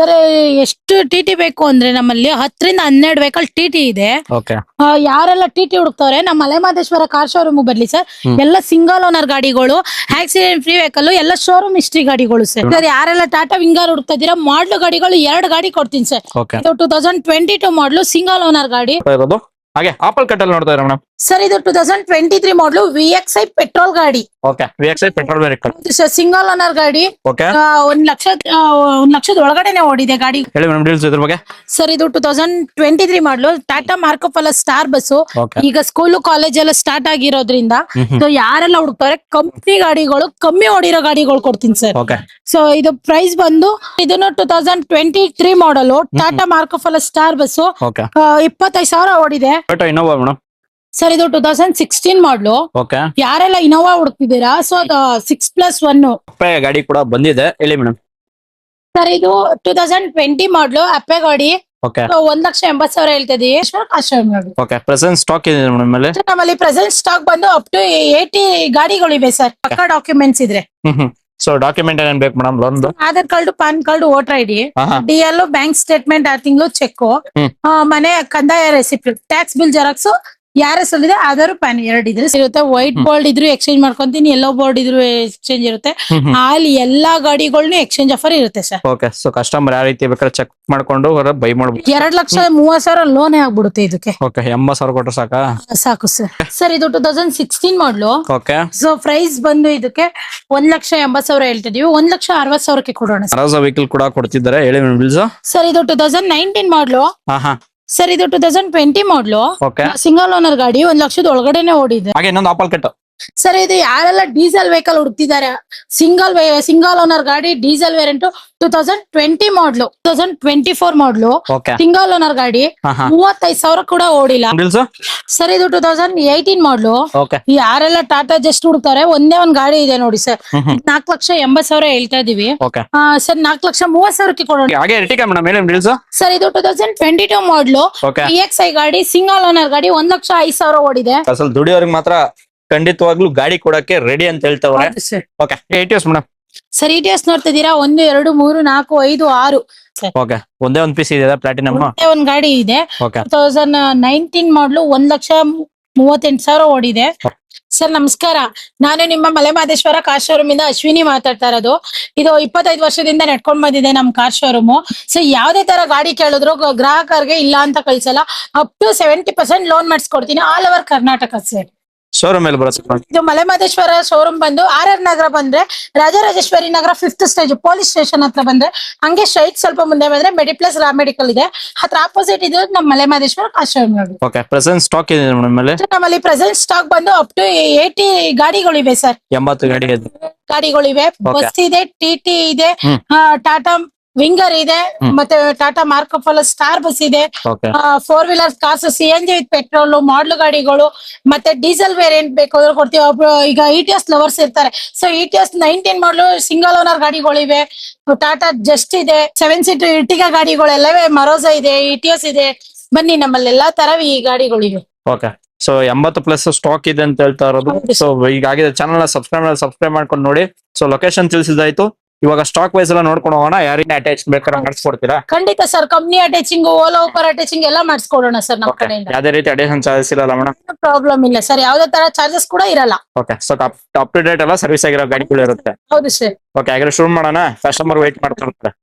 Sir ಎಷ್ಟು TT ಬೇಕು ಅಂದ್ರೆ ನಮ್ಮಲ್ಲಿ 10ರಿಂದ 12 ವೆಹಿಕಲ್ ಟಿಟಿ ಇದೆ. ಓಕೆ ಯಾರೆಲ್ಲ ಟಿಟಿ ಹುಡುಕ್ತವ್ರೆ ನಮ್ಮ ಮಲೆಮಹದೇಶ್ವರ ಕಾರ್ ಶೋರೂಮ್ ಬರ್ಲಿ ಸರ್. ಎಲ್ಲ ಸಿಂಗಲ್ ಓನರ್ ಗಾಡಿಗಳು, ಆಕ್ಸಿಡೆಂಟ್ ಫ್ರೀ ವೆಹಿಕಲ್, ಎಲ್ಲ ಶೋರೂಮ್ ಹಿಸ್ಟ್ರಿ ಗಾಡಿಗಳು ಸರ್. ಯಾರೆಲ್ಲ ಟಾಟಾ ವಿಂಗರ್ ಹುಡುಕ್ತಾ ಇದೀರಾ, ಮಾಡ್ಲು ಗಾಡಿಗಳು 2 ಗಾಡಿ ಕೊಡ್ತೀನಿ ಸರ್. ಓಕೆ ಇದು 2022 ಮಾಡ್ಲು ಸಿಂಗಲ್ ಓನರ್ ಗಾಡಿ ಇರೋದು. ಹಾಗೆ ಆಪಲ್ ಕಟ್ ಅಲ್ಲಿ ನೋಡ್ತಾ ಇರೋ ಮೇಡಮ್. ಸರ್. ಇದು 2023 ಮಾಡ್ಲು VXI ಪೆಟ್ರೋಲ್ ಗಾಡಿ. Okay VXI petrol vehicle. Sir single owner ಗಾಡಿ. ಓಕೆ 1 ಲಕ್ಷದ ಒಳಗಡೆನೆ ಓಡಿದೆ ಗಾಡಿ. ಹೇಳಿ ಮೇಡಮ್ ಡೀಲ್ಸ್ ಇದ್ರ ಬಗ್ಗೆ. ಸರ್ ಇದು 2023 ಮಾಡ್ಲು Tata Marcopolo star bus. Okay ಈಗ ಸ್ಕೂಲು ಕಾಲೇಜ್ ಎಲ್ಲ ಸ್ಟಾರ್ಟ್ ಆಗಿರೋದ್ರಿಂದ ಸೊ ಯಾರೆಲ್ಲ ಹುಡುಕ್ತಾರೆ ಕಂಪ್ನಿ ಗಾಡಿಗಳು, ಕಮ್ಮಿ ಓಡಿರೋ ಗಾಡಿಗಳು ಕೊಡ್ತೀನಿ ಸರ್. ಓಕೆ ಸೊ ಇದು ಪ್ರೈಸ್ ಬಂದು ಇದನ್ನು 2023 ಮಾಡಲು Tata Marcopolo star bus okay 25,000 ಓಡಿದೆ. Toyota Innova madam. ಸರ್ ಇದು 2016 ಮಾಡ್ಲು. ಓಕೆ ಯಾರೆಲ್ಲ ಇನೋವಾ ಹುಡುಕ್ತಿದ್ದೀರಾ, ಸೊ 6+1. ಗಾಡಿ ಕೂಡ ಬಂದಿದೆ, ಹೇಳಿ ಮೇಡಮ್. ಸರ್ ಇದು 2020 ಮಾಡ್ಲು ಅಪ್ಪೆ ಗಾಡಿ. ಓಕೆ 1,80,000 ಹೇಳ್ತಾ ಇದೀವಿ. ಓಕೆ ಪ್ರೆಸೆಂಟ್ ಸ್ಟಾಕ್ ಇದೆ ಮೇಡಮ್ ಮೇಲೆ. ನಮ್ಮಲ್ಲಿ ಪ್ರೆಸೆಂಟ್ ಸ್ಟಾಕ್ ಬಂದು ಅಪ್ ಟು 80 ಗಾಡಿಗಳಿವೆ ಸರ್. ಪಕ್ಕ ಡಾಕ್ಯುಮೆಂಟ್ಸ್ ಇದ್ರೆ ಸೊ ಡಾಕ್ಯುಮೆಂಟ್ ಏನೇನ್ ಬೇಕು madam? Loan Aadhaar card, PAN card, voter ID, DL, bank statement 6 ತಿಂಗಳು ಚೆಕ್, ಮನೆ ಕಂದಾಯ ರೆಸಿಪ್ಟ್, ಟ್ಯಾಕ್ಸ್ ಬಿಲ್ ಜೆರಾಕ್ಸ್, ಯಾರಸ್ ಇದೆ ಆಧಾರ್, ಪ್ಯಾನ್ 2 ಇದ್ರೆ ಇರುತ್ತೆ. ವೈಟ್ ಬೋರ್ಡ್ ಇದ್ರು ಎಕ್ಸ್ಚೇಂಜ್ ಮಾಡ್ಕೊಂತೀನಿ, ಯೆಲ್ಲೋ ಬೋರ್ಡ್ ಇದ್ರು ಎಕ್ಸ್ಚೇಂಜ್ ಇರುತ್ತೆ. ಅಲ್ಲಿ ಎಲ್ಲಾ ಗಾಡಿಗಳ್ನು ಎಕ್ಸ್ಚೇಂಜ್ ಆಫರ್ ಇರುತ್ತೆ ಸರ್. ಓಕೆ ಸೊ ಕಸ್ಟಮರ್ ಯಾವ ರೀತಿ ಬೇಕಾದ್ರೆ ಚೆಕ್ ಮಾಡ್ಕೊಂಡು ಬೈ ಮಾಡ್ಬೋದು. 2,30,000 ಲೋನ್ ಆಗ್ಬಿಡುತ್ತೆ ಇದಕ್ಕೆ. ಓಕೆ 80,000 ಕೊಟ್ಟರೆ ಸಾಕಾ? ಸಾಕು ಸರ್. ಸರ್ ಇದು 2016 ಮಾಡ್ಲು. ಓಕೆ ಸೊ ಪ್ರೈಸ್ ಬಂದು ಇದಕ್ಕೆ 1,80,000 ಹೇಳ್ತಿದೀವಿ. 1,60,000ಕ್ಕೆ ಕೊಡೋಣ ಸರ್. ಅರಾಜ ವೆಹಿಕಲ್ ಕೂಡ ಕೊಡ್ತಿದ್ದಾರೆ, ಹೇಳಿ ಮೇಡಮ್ ಬಿಲ್ಸ್. ಸರ್ ಇದು 2019 ಮಾಡ್ಲು. ಹಾ ಸರ್ ಇದು 2020 ಮಾಡ್ಲು. ಓಕೆ ಸಿಂಗಲ್ ಓನರ್ ಗಾಡಿ, 1 ಲಕ್ಷದ ಒಳಗಡೆನೆ ಓಡಿದೆ. ಹಾಗೆ ಇನ್ನೊಂದು ಆಪಲ್ ಕಟ್. ಸರ್ ಇದು ಯಾರೆಲ್ಲ ಡೀಸೆಲ್ ವೆಹಿಕಲ್ ಹುಡುಕ್ತಿದ್ದಾರೆ, ಸಿಂಗಲ್ ಓನರ್ ಗಾಡಿ, diesel variant, 2020 model, 2024 model, okay single owner ಗಾಡಿ, 35,000 ಕೂಡ ಓಡಿಲ್ಲ. ಬಿಲ್ಸ್. ಸರ್ ಇದು 2018 ಮಾಡ್ಲು. ಓಕೆ ಯಾರೆಲ್ಲ ಟಾಟಾ ಜಸ್ಟ್ ಹುಡುಕ್ತಾರೆ, ಒಂದೇ ಒಂದ್ ಗಾಡಿ ಇದೆ ನೋಡಿ ಸರ್. 4,80,000 ಹೇಳ್ತಾ ಇದೀವಿ. ಓಕೆ ಸರ್ 4,30,000ಕ್ಕೆ ಕೊಡೋಣ. ಹಾಗೆ ಎರ್ಟಿಗಾ ಮೇಡಮ್, ಹೇಳಿ ಬಿಲ್ಸ್. ಸರ್ ಇದು 2022 ಮಾಡ್ಲು. ಓಕೆ VXI ಗಾಡಿ, ಸಿಂಗಲ್ ಓನರ್ ಗಾಡಿ, 1,05,000 ಓಡಿದೆ. ಅಸಲ್ ದುಡಿಯೋರಿಗೆ ಮಾತ್ರ ಖಂಡಿತವಾಗ್ಲೂ ಗಾಡಿ ಕೊಡಕ್ಕೆ ರೆಡಿ ಅಂತ ಹೇಳ್ತಾವ್ರೆ. Okay ATS madam. Sir ETS ನೋಡ್ತಿದ್ದೀರಾ, 1, 2, 3, 4, 5, 6. ಓಕೆ ಒಂದೇ ಒಂದ್ ಪೀಸ್ ಇದೆ ಪ್ಲಾಟಿನಮ್. ಒಂದ್ ಗಾಡಿ ಇದೆ. ಓಕೆ 2019 ಮಾಡ್ಲು, 1,38,000 ಓಡಿದೆ. ಸರ್ ನಮಸ್ಕಾರ, ನಾನು ನಿಮ್ಮ ಮಲೆಮಹದೇಶ್ವರ ಕಾರ್ ಶೋರೂಮ್ ಇಂದ ಅಶ್ವಿನಿ ಮಾತಾಡ್ತಾ ಇರೋದು. ಇದು 25 ವರ್ಷದಿಂದ ನಡ್ಕೊಂಡ್ ಬಂದಿದೆ ನಮ್ ಕಾರ್ ಶೋರೂಮ್. ಸೊ ಯಾವ್ದೇ ತರ ಗಾಡಿ ಕೇಳಿದ್ರು ಗ್ರಾಹಕರಿಗೆ ಇಲ್ಲ ಅಂತ ಕಳ್ಸಲ್ಲ. ಅಪ್ ಟು 70% ಲೋನ್ ಮಾಡಿಸ್ಕೊಡ್ತೀನಿ, all over Karnataka sir. Showroom ಮೇಲೆ ಬರುತ್ತೆ. ಇದು ಮಲೆಮಹದೇಶ್ವರ ಶೋರೂಮ್ ಬಂದು RR ನಗರ ಬಂದ್ರೆ, Rajarajeshwari Nagar 5th stage police station ಹತ್ರ ಬಂದ್ರೆ, ಹಂಗೆ ಸ್ಟ್ರೈಟ್ ಸ್ವಲ್ಪ ಮುಂದೆ ಬಂದ್ರೆ ಮೆಡಿಪ್ಲಸ್ ರಾ ಮೆಡಿಕಲ್ ಇದೆ, ಹತ್ರ ಆಪೋಸಿಟ್ ಇದು ನಮ್ಮ Malemahadeshwara car showroom. Okay present stock ಇದೆ ಮೇಡಮ್ ಮೇಲೆ. ನಮ್ಮಲ್ಲಿ ಪ್ರೆಸೆಂಟ್ ಸ್ಟಾಕ್ ಬಂದು ಅಪ್ ಟು 80 ಗಾಡಿಗಳಿವೆ ಸರ್. 80 ಗಾಡಿ ಇದೆ. ಗಾಡಿಗಳಿವೆ, ಬಸ್ ಇದೆ, TT ಇದೆ, ಟಾಟಾ ವಿಂಗರ್ ಇದೆ, ಮತ್ತೆ ಟಾಟಾ ಮಾರ್ಕೋಫಾಲ ಸ್ಟಾರ್ ಬಸ್ ಇದೆ, okay 4 wheeler cars, CNG with petrol, model ಗಾಡಿಗಳು, ಮತ್ತೆ ಡೀಸೆಲ್ ವೇರಿಯಂಟ್ ಬೇಕಾದ್ರೂ ಕೊಡ್ತೀವಿ. ಈಗ ETS ಲವರ್ಸ್ ಇರ್ತಾರೆ, so ETS 19 model single owner ಗಾಡಿಗಳಿವೆ. ಟಾಟಾ ಜಸ್ಟ್ ಇದೆ, 7 ಸೀಟ್ ಇರ್ಟಿಗಾ ಗಾಡಿಗಳೆಲ್ಲವೇ, ಮರೋಜಾ ಇದೆ, ETS ಇದೆ. ಬನ್ನಿ, ನಮ್ಮಲ್ಲಿ ಎಲ್ಲಾ ತರ ಈ ಗಾಡಿಗಳಿವೆ. ಓಕೆ ಸೊ 80+ ಸ್ಟಾಕ್ ಇದೆ ಅಂತ ಹೇಳ್ತಾ ಇರೋದು. ಸೊ ಈಗಾಗಿದೆ ಚಾನಲ್ ಸಬ್ಸ್ಕ್ರೈಬ್ ಮಾಡ್ಕೊಂಡು ನೋಡಿ. ಸೊ ಲೊಕೇಶನ್ ತಿಳಿಸಿದಾಯ್ತು. ಇವಾಗ ಸ್ಟಾಕ್ ವೈಸ್ ಎಲ್ಲ ನೋಡ್ಕೊಂಡು ಹೋಗೋಣ. ಯಾರಿಗೆ ಅಟ್ಯಾಚ್ ಬೇಕಾದ್ರೆ ಮಾಡಿಸ್ಕೊಡ್ತೀರಾ? ಖಂಡಿತ sir, company attaching, Ola Uber attaching ಎಲ್ಲ ಮಾಡಿಸ್ಕೊಡೋಣ ಸರ್ ನಮ್ಮ ಕಡೆಯಿಂದ. ಯಾವ್ದೇ ರೀತಿ ಅಡಿಷನ್ ಚಾರ್ಜಸ್ ಇರಲ್ಲ ಮೇಡಮ್? ಪ್ರಾಬ್ಲಮ್ ಇಲ್ಲ ಸರ್, ಯಾವ್ದೇ ತರ ಚಾರ್ಜಸ್ ಕೂಡ ಇರಲ್ಲ. Okay so up to date ಎಲ್ಲ ಸರ್ವಿಸ್ ಆಗಿರೋ ಗಾಡಿಗಳು ಇರುತ್ತೆ. ಹೌದು ಸರ್. ಓಕೆ ಹಾಗಾದ್ರೆ ಶುರು ಮಾಡೋಣ. ಕಸ್ಟಮರ್ ವೇಟ್ ಮಾಡ್ತಾ ಇರ್ತಾರೆ.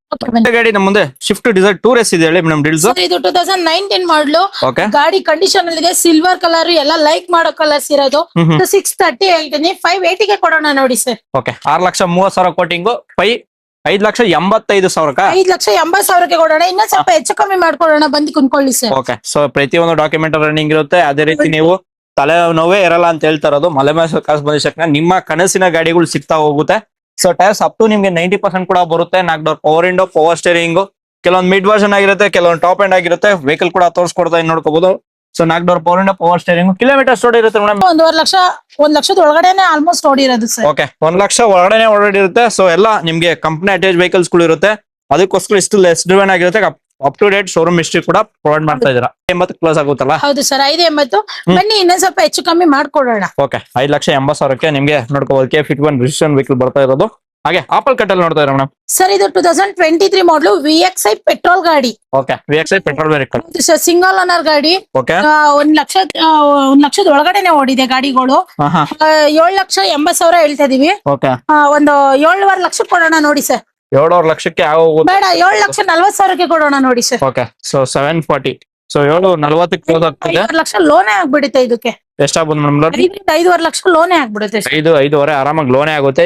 ಗಾಡಿ ನಮ್ಮ ಮುಂದೆ ಸ್ವಿಫ್ಟ್ ಡಿಸೈರ್ ಟೂರ್ ಇದೆ, ಹೇಳಿ ಮೇಡಮ್ ಡೀಲ್ಸ್. ಇದು 2019 ಮಾಡ್ಲು. ಓಕೆ ಗಾಡಿ ಕಂಡೀಷನ್ ಅಲ್ಲಿ ಇದೆ, ಸಿಲ್ವರ್ ಕಲರ್, ಎಲ್ಲ ಲೈಕ್ ಮಾಡೋ ಕಲರ್ಸ್ ಇರೋದು. 630 ಹೇಳ್ತೀನಿ, 580ಗೆ ಕೊಡೋಣ ನೋಡಿ ಸರ್. Okay 6,30,000 coating, 5,85,000. 5,80,000ಕ್ಕೆ ಕೊಡೋಣ. ಇನ್ನ ಸ್ವಲ್ಪ ಹೆಚ್ಚು ಕಮ್ಮಿ ಮಾಡ್ಕೊಡೋಣ, ಬಂದು ಕುಂತ್ಕೊಳ್ಳಿ ಸರ್. ಓಕೆ ಸೊ ಪ್ರತಿಯೊಂದು ಡಾಕ್ಯುಮೆಂಟ್ ರನ್ನಿಂಗ್ ಇರುತ್ತೆ. ಅದೇ ರೀತಿ ನೀವು ತಲೆ ನೋವೇ ಇರಲ್ಲ ಅಂತ ಹೇಳ್ತಾ ಇರೋದು. ಮಲೆಮಹದೇಶ್ವರ ಕಾಸು ಬಂದ ತಕ್ಷಣ ನಿಮ್ಮ ಕನಸಿನ ಗಾಡಿಗಳು ಸಿಗ್ತಾ ಹೋಗುತ್ತೆ. ಸೊ ಟೈರ್ಸ್ ಅಪ್ ಟು ನಿಮ್ಗೆ 90% ಕೂಡ ಬರುತ್ತೆ. 4 door power window, power steering, ಕೆಲವೊಂದು ಮಿಡ್ ವರ್ಷನ್ ಆಗಿರುತ್ತೆ, ಕೆಲವೊಂದು ಟಾಪ್ ಎಂಡ್ ಆಗಿರುತ್ತೆ. ವೆಹಿಕಲ್ ಕೂಡ ತೋರಿಸ್ಕೊಡ್ತಾ ನೋಡ್ಕೋಬಹುದು. ಸೊ 4 ಡೋರ್ ಪವರ್ ವಿಂಡೋ, ಪವರ್ ಸ್ಟೇರಿಂಗ್. ಕಿಲೋಮೀಟರ್ ಓಡಿ ಇರುತ್ತೆ ಮೇಡಮ್? 1 ಲಕ್ಷದ ಒಳಗಡೆನೆ ಆಲ್ಮೋಸ್ಟ್ ಓಡಿರೋದು ಸರ್. ಓಕೆ 1 ಲಕ್ಷ ಒಳಗಡೆ ಓಡಿರುತ್ತೆ. ಸೊ ಎಲ್ಲ ನಿಮ್ಗೆ ಕಂಪನಿ ಅಟ್ಯಾಚ್ ವೆಹಿಕಲ್ಸ್ ಗಳು ಇರುತ್ತೆ. ಅದಕ್ಕೋಸ್ಕರ ಇಷ್ಟು ಲೆಸ್ ಡ್ರಿವನ್ ಆಗಿರುತ್ತೆ. Up to date showroom history ಕೂಡ ಪ್ರೊವೈಡ್ ಮಾಡ್ತಾ ಇದೀರಾ. 80 ಕ್ಲೋಸ್ ಆಗುತ್ತಲ್ಲ? ಹೌದು ಸರ್, 580. ಬನ್ನಿ, ಇನ್ನೊಂದ್ ಸ್ವಲ್ಪ ಹೆಚ್ಚು ಕಮ್ಮಿ ಮಾಡ್ಕೊಡೋಣ. ಓಕೆ 5,80,000ಕ್ಕೆ ನಿಮ್ಗೆ ನೋಡ್ಕೋಬಹುದು. K51 ರಿಜಿಸ್ಟ್ರೇಷನ್ ವೆಹಿಕಲ್ ಬರ್ತಾ ಇರೋದು. ಹಾಗೆ ಆಪಲ್ ಕಟ್ಟಲ್ಲಿ ನೋಡ್ತಾ ಇರೋ ಮೇಡಮ್. ಸರ್ ಇದು 2023 ಮಾಡಲು VXI ಪೆಟ್ರೋಲ್ ಗಾಡಿ. Okay, VXI petrol vehicle. Sir single owner ಗಾಡಿ. ಓಕೆ, 1 ಲಕ್ಷದ ಒಳಗಡೆನೆ ಓಡಿದೆ ಗಾಡಿಗಳು. 7,80,000 ಹೇಳ್ತಾ ಇದೀವಿ. ಓಕೆ, ಒಂದು 7.5 ಲಕ್ಷ ಕೊಡೋಣ ನೋಡಿ ಸರ್. 7.5 ಲಕ್ಷಕ್ಕೆ ಯಾವ ಬೇಡ, 7,40,000 ಕೊಡೋಣ ನೋಡಿ sir. Okay, so 740. So 740 close ಆಗ್ತದೆ. 5 ಲಕ್ಷ ಲೋನೇ ಆಗ್ಬಿಡುತ್ತೆ ಇದಕ್ಕೆ. ಎಷ್ಟಾಗ್ಬೋದು ಮೇಡಮ್? 5.5 ಲಕ್ಷ ಲೋನೇ ಆಗ್ಬಿಡುತ್ತೆ ಸರ್. 5.5 ಆರಾಮಾಗಿ ಲೋನೇ ಆಗುತ್ತೆ.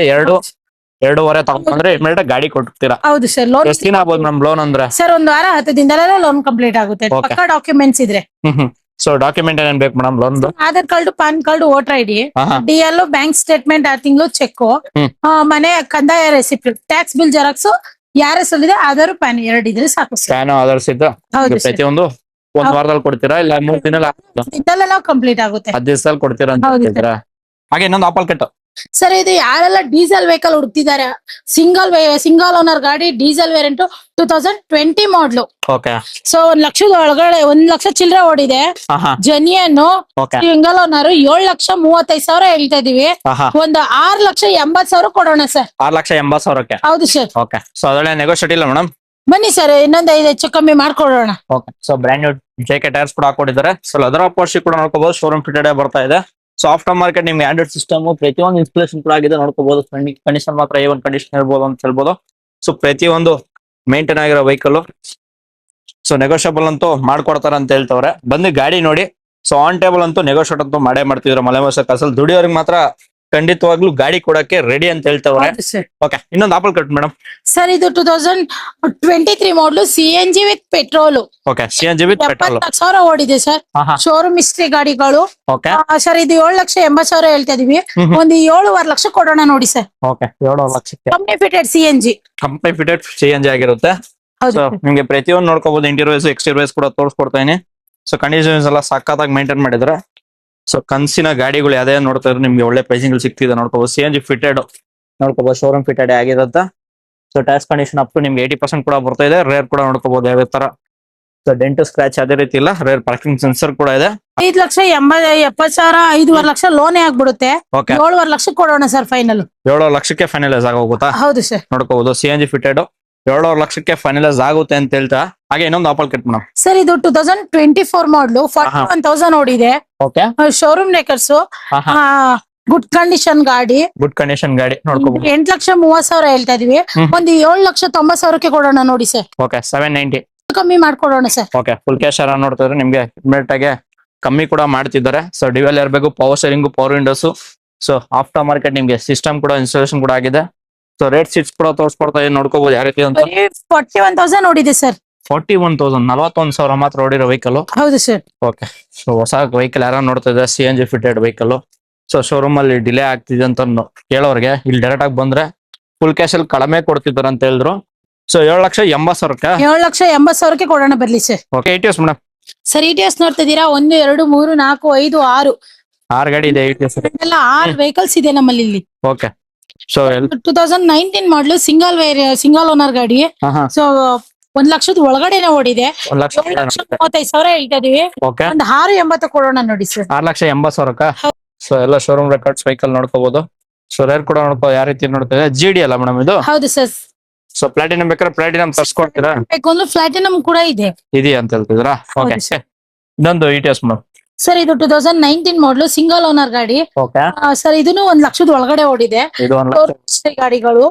2.5 ತಗೊಂಡ್ರೆ ಇಮಿಡಿಯೇಟ್ ಗಾಡಿ ಕೊಡ್ತೀರಾ? ಹೌದು ಸರ್. ಲೋನ್ ಎಷ್ಟು ದಿನ ಆಗ್ಬೋದು ಮೇಡಮ್ ಲೋನ್ ಅಂದ್ರೆ? ಸರ್ 1 ವಾರ 10 ದಿನದಲ್ಲೇ ಲೋನ್ ಕಂಪ್ಲೀಟ್ ಆಗುತ್ತೆ. Okay. ಪಕ್ಕಾ ಡಾಕ್ಯುಮೆಂಟ್ಸ್ ಇದ್ರೆ. ಸೊ ಡಾಕ್ಯುಮೆಂಟ್ ಏನೇನ್ ಬೇಕು madam loan? Aadhaar card, PAN card, voter ID, DL, bank statement, 6 ತಿಂಗಳು ಚೆಕ್, ಮನೆ ಕಂದಾಯ ರೆಸಿಪ್ಟ್, ಟ್ಯಾಕ್ಸ್ ಬಿಲ್ ಜೆರಾಕ್ಸ್, ಯಾರ ಹೆಸರಿದೆ ಆಧಾರ್, ಪ್ಯಾನ್ 2 ಇದ್ರೆ ಸಾಕು ಸರ್. ಪ್ಯಾನ್ ಆಧಾರ್ ಸಿದ್ಧ ಹೌದು ಸರ್. ಪ್ರತಿಯೊಂದು 1 ವಾರದಲ್ಲಿ ಕೊಡ್ತೀರಾ ಇಲ್ಲ 3 ದಿನ ಇದೆಲ್ಲ ಕಂಪ್ಲೀಟ್ ಆಗುತ್ತೆ. 10 ದಿವಸದಲ್ಲಿ ಕೊಡ್ತೀರಾ ಅಂತ ಹೌದು ಹೇಳ್ತೀರಾ? ಹಾಗೆ ಇನ್ನೊಂದು ಆಪಲ್ ಕಟ್. ಸರ್ ಇದು ಯಾರೆಲ್ಲ ಡೀಸೆಲ್ ವೆಹಿಕಲ್ ಹುಡುಕ್ತಿದ್ದಾರೆ, ಸಿಂಗಲ್ ಓನರ್ ಗಾಡಿ, diesel variant, 2020 model. Okay, so 1 ಲಕ್ಷದ ಒಳಗಡೆ 1 ಲಕ್ಷ ಚಿಲ್ಲರೆ ಓಡಿದೆ. ಜನಿಯನ್ ಓಕೆ, ಸಿಂಗಲ್ ಓನರ್ 7,35,000 ಹೇಳ್ತಾ ಇದೀವಿ. ಒಂದು 6,80,000 ಕೊಡೋಣ ಸರ್. 6,80,000ಕ್ಕೆ. ಹೌದು ಸರ್. ಓಕೆ, ಸೊ ಅದೊಳ್ಳೆ ನೆಗೋಷಿಯೇಟ್ ಇಲ್ಲ ಮೇಡಮ್? ಬನ್ನಿ ಸರ್, ಇನ್ನೊಂದು 5 ಹೆಚ್ಚು ಕಮ್ಮಿ ಮಾಡ್ಕೊಡೋಣ. Okay, so brand new JK tyres ಕೂಡ ಹಾಕೊಂಡಿದ್ದಾರೆ. ಸೊ ಅದರ ಪೋರ್ಷಿ ಕೂಡ ನೋಡ್ಕೋಬಹುದು. ಶೋರೂಮ್ ಫಿಟೆಡ್ ಬರ್ತಾ ಇದೆ. ಸೊ ಆಫ್ಟರ್ ಮಾರ್ಕೆಟ್ ನಿಮ್ಗೆ ಆಂಡ್ರಾಯ್ಡ್ ಸಿಸ್ಟಮ್ ಪ್ರತಿಯೊಂದು ಇನ್ಸ್ಟಾಲೇಷನ್ ಕೂಡ ಆಗಿದೆ ನೋಡ್ಕೋಬಹುದು. ಕಂಡೀಷನ್ ಮಾತ್ರ A1 ಕಂಡೀಷನ್ ಇರ್ಬೋದು ಅಂತ ಹೇಳ್ಬೋದು. ಸೊ ಪ್ರತಿಯೊಂದು ಮೇಂಟೈನ್ ಆಗಿರೋ ವೆಹಿಕಲ್. ಸೊ ನೆಗೋಷಿಯಬಲ್ ಅಂತೂ ಮಾಡ್ಕೊಡ್ತಾರ ಅಂತ ಹೇಳ್ತವ್ರೆ. ಬಂದು ಗಾಡಿ ನೋಡಿ. ಸೊ ಆನ್ ಟೇಬಲ್ ಅಂತೂ ನೆಗೋಷಿಯೇಟ್ ಅಂತೂ ಮಾಡೇ ಮಾಡ್ತಿದ್ರು. ಮಲೆಮಸ ಕಾಸಲ್ ದುಡಿಯೋರಿಗೆ ಮಾತ್ರ ಖಂಡಿತವಾಗ್ಲೂ ಗಾಡಿ ಕೊಡಕ್ಕೆ ರೆಡಿ ಅಂತ ಹೇಳ್ತವ್ರೆ. ಓಕೆ, ಇನ್ನೊಂದು ಆಪಲ್ ಕಟ್ ಮೇಡಮ್. ಸರ್ ಇದು 2023 ಮಾಡಲು CNG with petrol. Okay, CNG with petrol. 70,000 ಓಡಿದೆ ಸರ್. ಶೋರೂಮ್ ಹಿಸ್ಟ್ರಿ ಗಾಡಿಗಳು. ಓಕೆ ಸರ್ ಇದು 7,80,000 ಹೇಳ್ತಾ ಇದೀವಿ. ಒಂದು 7.5 ಲಕ್ಷ ಕೊಡೋಣ ನೋಡಿ ಸರ್. ಓಕೆ, 7 ಲಕ್ಷಕ್ಕೆ company fitted CNG. Company fitted CNG ಆಗಿರುತ್ತೆ. ಸೊ ನಿಮ್ಗೆ ಪ್ರತಿಯೊಂದು ನೋಡ್ಕೋಬಹುದು. ಇಂಟೀರಿಯರ್ಸ್ ಎಕ್ಸ್ಟೀರಿಯರ್ಸ್ ಕೂಡ ತೋರಿಸ್ಕೊಡ್ತಾ ಇದೀನಿ. ಸೊ ಕಂಡೀಷನ್ಸ್ ಎಲ್ಲ ಸಕ್ಕತ್ತಾಗಿ ಮೇಂಟೈನ್ ಮಾಡಿದ್ರೆ. ಸೊ ಕನ್ಸಿನ ಗಾಡಿಗಳು ಯಾವ್ದೇ ನೋಡ್ತಾ ಇದ್ರೆ ನಿಮ್ಗೆ ಒಳ್ಳೆ ಪ್ರೈಸಿಂಗ್ ಸಿಗ್ತಿದೆ ನೋಡ್ಕೋಬಹುದು. CNG ಫಿಟೆಡ್ ನೋಡ್ಕೋಬಹುದು. ಶೋರೂಮ್ ಫಿಟೆಡ್ ಆಗಿರುತ್ತೆ. So tax condition up to ನಿಮ್ಗೆ 80% ಕೂಡ ಬರ್ತಾ ಇದೆ. ರೇರ್ ಕೂಡ ನೋಡ್ಕೋಬಹುದು ಯಾವ ತರ. ಸೊ ಡೆಂಟ್ ಸ್ಕ್ರಾಚ್ ಅದೇ ರೀತಿ ಇಲ್ಲ. ರೇರ್ ಪಾರ್ಕಿಂಗ್ ಸೆನ್ಸರ್ ಕೂಡ ಇದೆ. 5,70,000 5.5 ಲಕ್ಷ ಲೋನೇ ಆಗ್ಬಿಡುತ್ತೆ. ಓಕೆ, 7.5 ಲಕ್ಷ ಕೊಡೋಣ ಸರ್ ಫೈನಲ್. 7 ಲಕ್ಷಕ್ಕೆ ಫೈನಲೈಸ್ ಆಗೋಗುತ್ತಾ? ಹೌದು ಸರ್. ನೋಡ್ಕೋಬಹುದು. CNG ಫಿಟೆಡ್ 7 ಲಕ್ಷಕ್ಕೆ ಫೈನಲೈಸ್ ಆಗುತ್ತೆ ಅಂತ ಹೇಳ್ತಾ. ಹಾಗೆ ಇನ್ನೊಂದು ಆಪಲ್ ಕಟ್ ಮೇಡಮ್. ಸರ್ ಇದು 2024 ಮಾಡಲು 41,000 ಓಡಿದೆ. ಓಕೆ, ಶೋರೂಮ್ ನೇಕರ್ಸ್, ಗುಡ್ ಕಂಡೀಷನ್ ಗಾಡಿ. ಗುಡ್ ಕಂಡೀಷನ್ ಗಾಡಿ ನೋಡ್ಕೋಬಹುದು. 8,30,000 ಹೇಳ್ತಾ ಇದೀವಿ. ಒಂದು 7,90,000 ಕೊಡೋಣ ನೋಡಿ ಸರ್. ಓಕೆ, 790 ಕಮ್ಮಿ ಮಾಡ್ಕೊಡೋಣ ಸರ್. ಓಕೆ, ಫುಲ್ ಕ್ಯಾಶ್ ನೋಡ್ತಾ ಇದ್ರೆ ನಿಮ್ಗೆ ಇಮಿಡಿಯೇಟ್ ಆಗಿ ಕಮ್ಮಿ ಕೂಡ ಮಾಡ್ತಿದ್ದಾರೆ. ಸೊ ಡಿವೆಲ್ ಇರಬೇಕು, power steering, power windows. So after market ನಿಮ್ಗೆ ಸಿಸ್ಟಮ್ ಕೂಡ ಇನ್ಸ್ಟಾಲೇಷನ್ ಕೂಡ ಆಗಿದೆ. ಸೊ ರೇಟ್ ಸೀಟ್ಸ್ ಕೂಡ ತೋರಿಸ್ಕೊಡ್ತಾ ಇದೆ ನೋಡ್ಕೋಬಹುದು ಯಾವ ರೀತಿ ಅಂತ. 41,000 ಓಡಿದೆ ಸರ್. 41,000 41,000 ಮಾತ್ರ ಓಡಿರೋ ವೆಹಿಕಲ್. ಹೌದು ಸರ್. ಓಕೆ, ಸೊ ಹೊಸ ವೆಹಿಕಲ್ ಯಾರು ನೋಡ್ತಾ ಇದ್ದಾರೆ CNG fitted vehicle. So showroom ಅಲ್ಲಿ ಡಿಲೇ ಆಗ್ತಿದೆ ಅಂತ ಕೇಳೋರ್ಗೆ ಇಲ್ಲಿ ಡೈರೆಕ್ಟ್ ಆಗಿ ಬಂದ್ರೆ ಫುಲ್ ಕ್ಯಾಶ್ ಅಲ್ಲಿ ಕಡಿಮೆ ಕೊಡ್ತಿದ್ದಾರೆ ಅಂತ ಹೇಳಿದ್ರು. ಸೊ 7,80,000ಕ್ಕೆ 7,80,000 ಕೊಡೋಣ ಬರ್ಲಿ sir. Okay, ETS madam. Sir ETS ನೋಡ್ತಾ ಇದೀರಾ? 1 2 3 4 5 6 6 ಗಾಡಿ ಇದೆ ETS. ಎಲ್ಲ 6 ವೆಹಿಕಲ್ಸ್ ಇದೆ ನಮ್ಮಲ್ಲಿ ಇಲ್ಲಿ. ಓಕೆ, ಸೊ 2019 ಮಾಡಲು ಸಿಂಗಲ್ ಓನರ್ ಗಾಡಿ. ಸೊ 1 ಲಕ್ಷದ ಒಳಗಡೆನೆ ಓಡಿದೆ. 7,35,000 ಹೇಳ್ತಾ ಇದೀವಿ. ಓಕೆ, ಒಂದು 6.80 ಕೊಡೋಣ ನೋಡಿ ಸರ್. 6,80,000ಕ್ಕ. ಸೊ ಎಲ್ಲ ಶೋರೂಮ್ ರೆಕಾರ್ಡ್ಸ್ ವೆಹಿಕಲ್ ನೋಡ್ಕೋಬಹುದು. ಸೊ ರೇರ್ ಕೂಡ ನೋಡ್ಕೋ ಯಾವ ರೀತಿ ನೋಡ್ತಾ ಇದೆ. GD ಅಲ್ಲ ಮೇಡಮ್ ಇದು? ಹೌದು ಸರ್. ಸೊ ಪ್ಲಾಟಿನಮ್ ಬೇಕಾದ್ರೆ ಪ್ಲಾಟಿನಮ್ ತರ್ಸ್ಕೊಡ್ತೀರಾ? ಒಂದು ಪ್ಲಾಟಿನಮ್ ಕೂಡ ಇದೆ ಅಂತ ಹೇಳ್ತಿದ್ರಾ? ಓಕೆ, ಇನ್ನೊಂದು ETS ಮೇಡಮ್. ಸರ್ ಇದು 2019 ಮಾಡಲು ಸಿಂಗಲ್ ಓನರ್ ಗಾಡಿ. ಓಕೆ, ಸರ್ ಇದನ್ನು 1 ಲಕ್ಷದ ಒಳಗಡೆ ಓಡಿದೆ. ಇದು 1 ಲಕ್ಷ ಗಾಡಿಗಳು.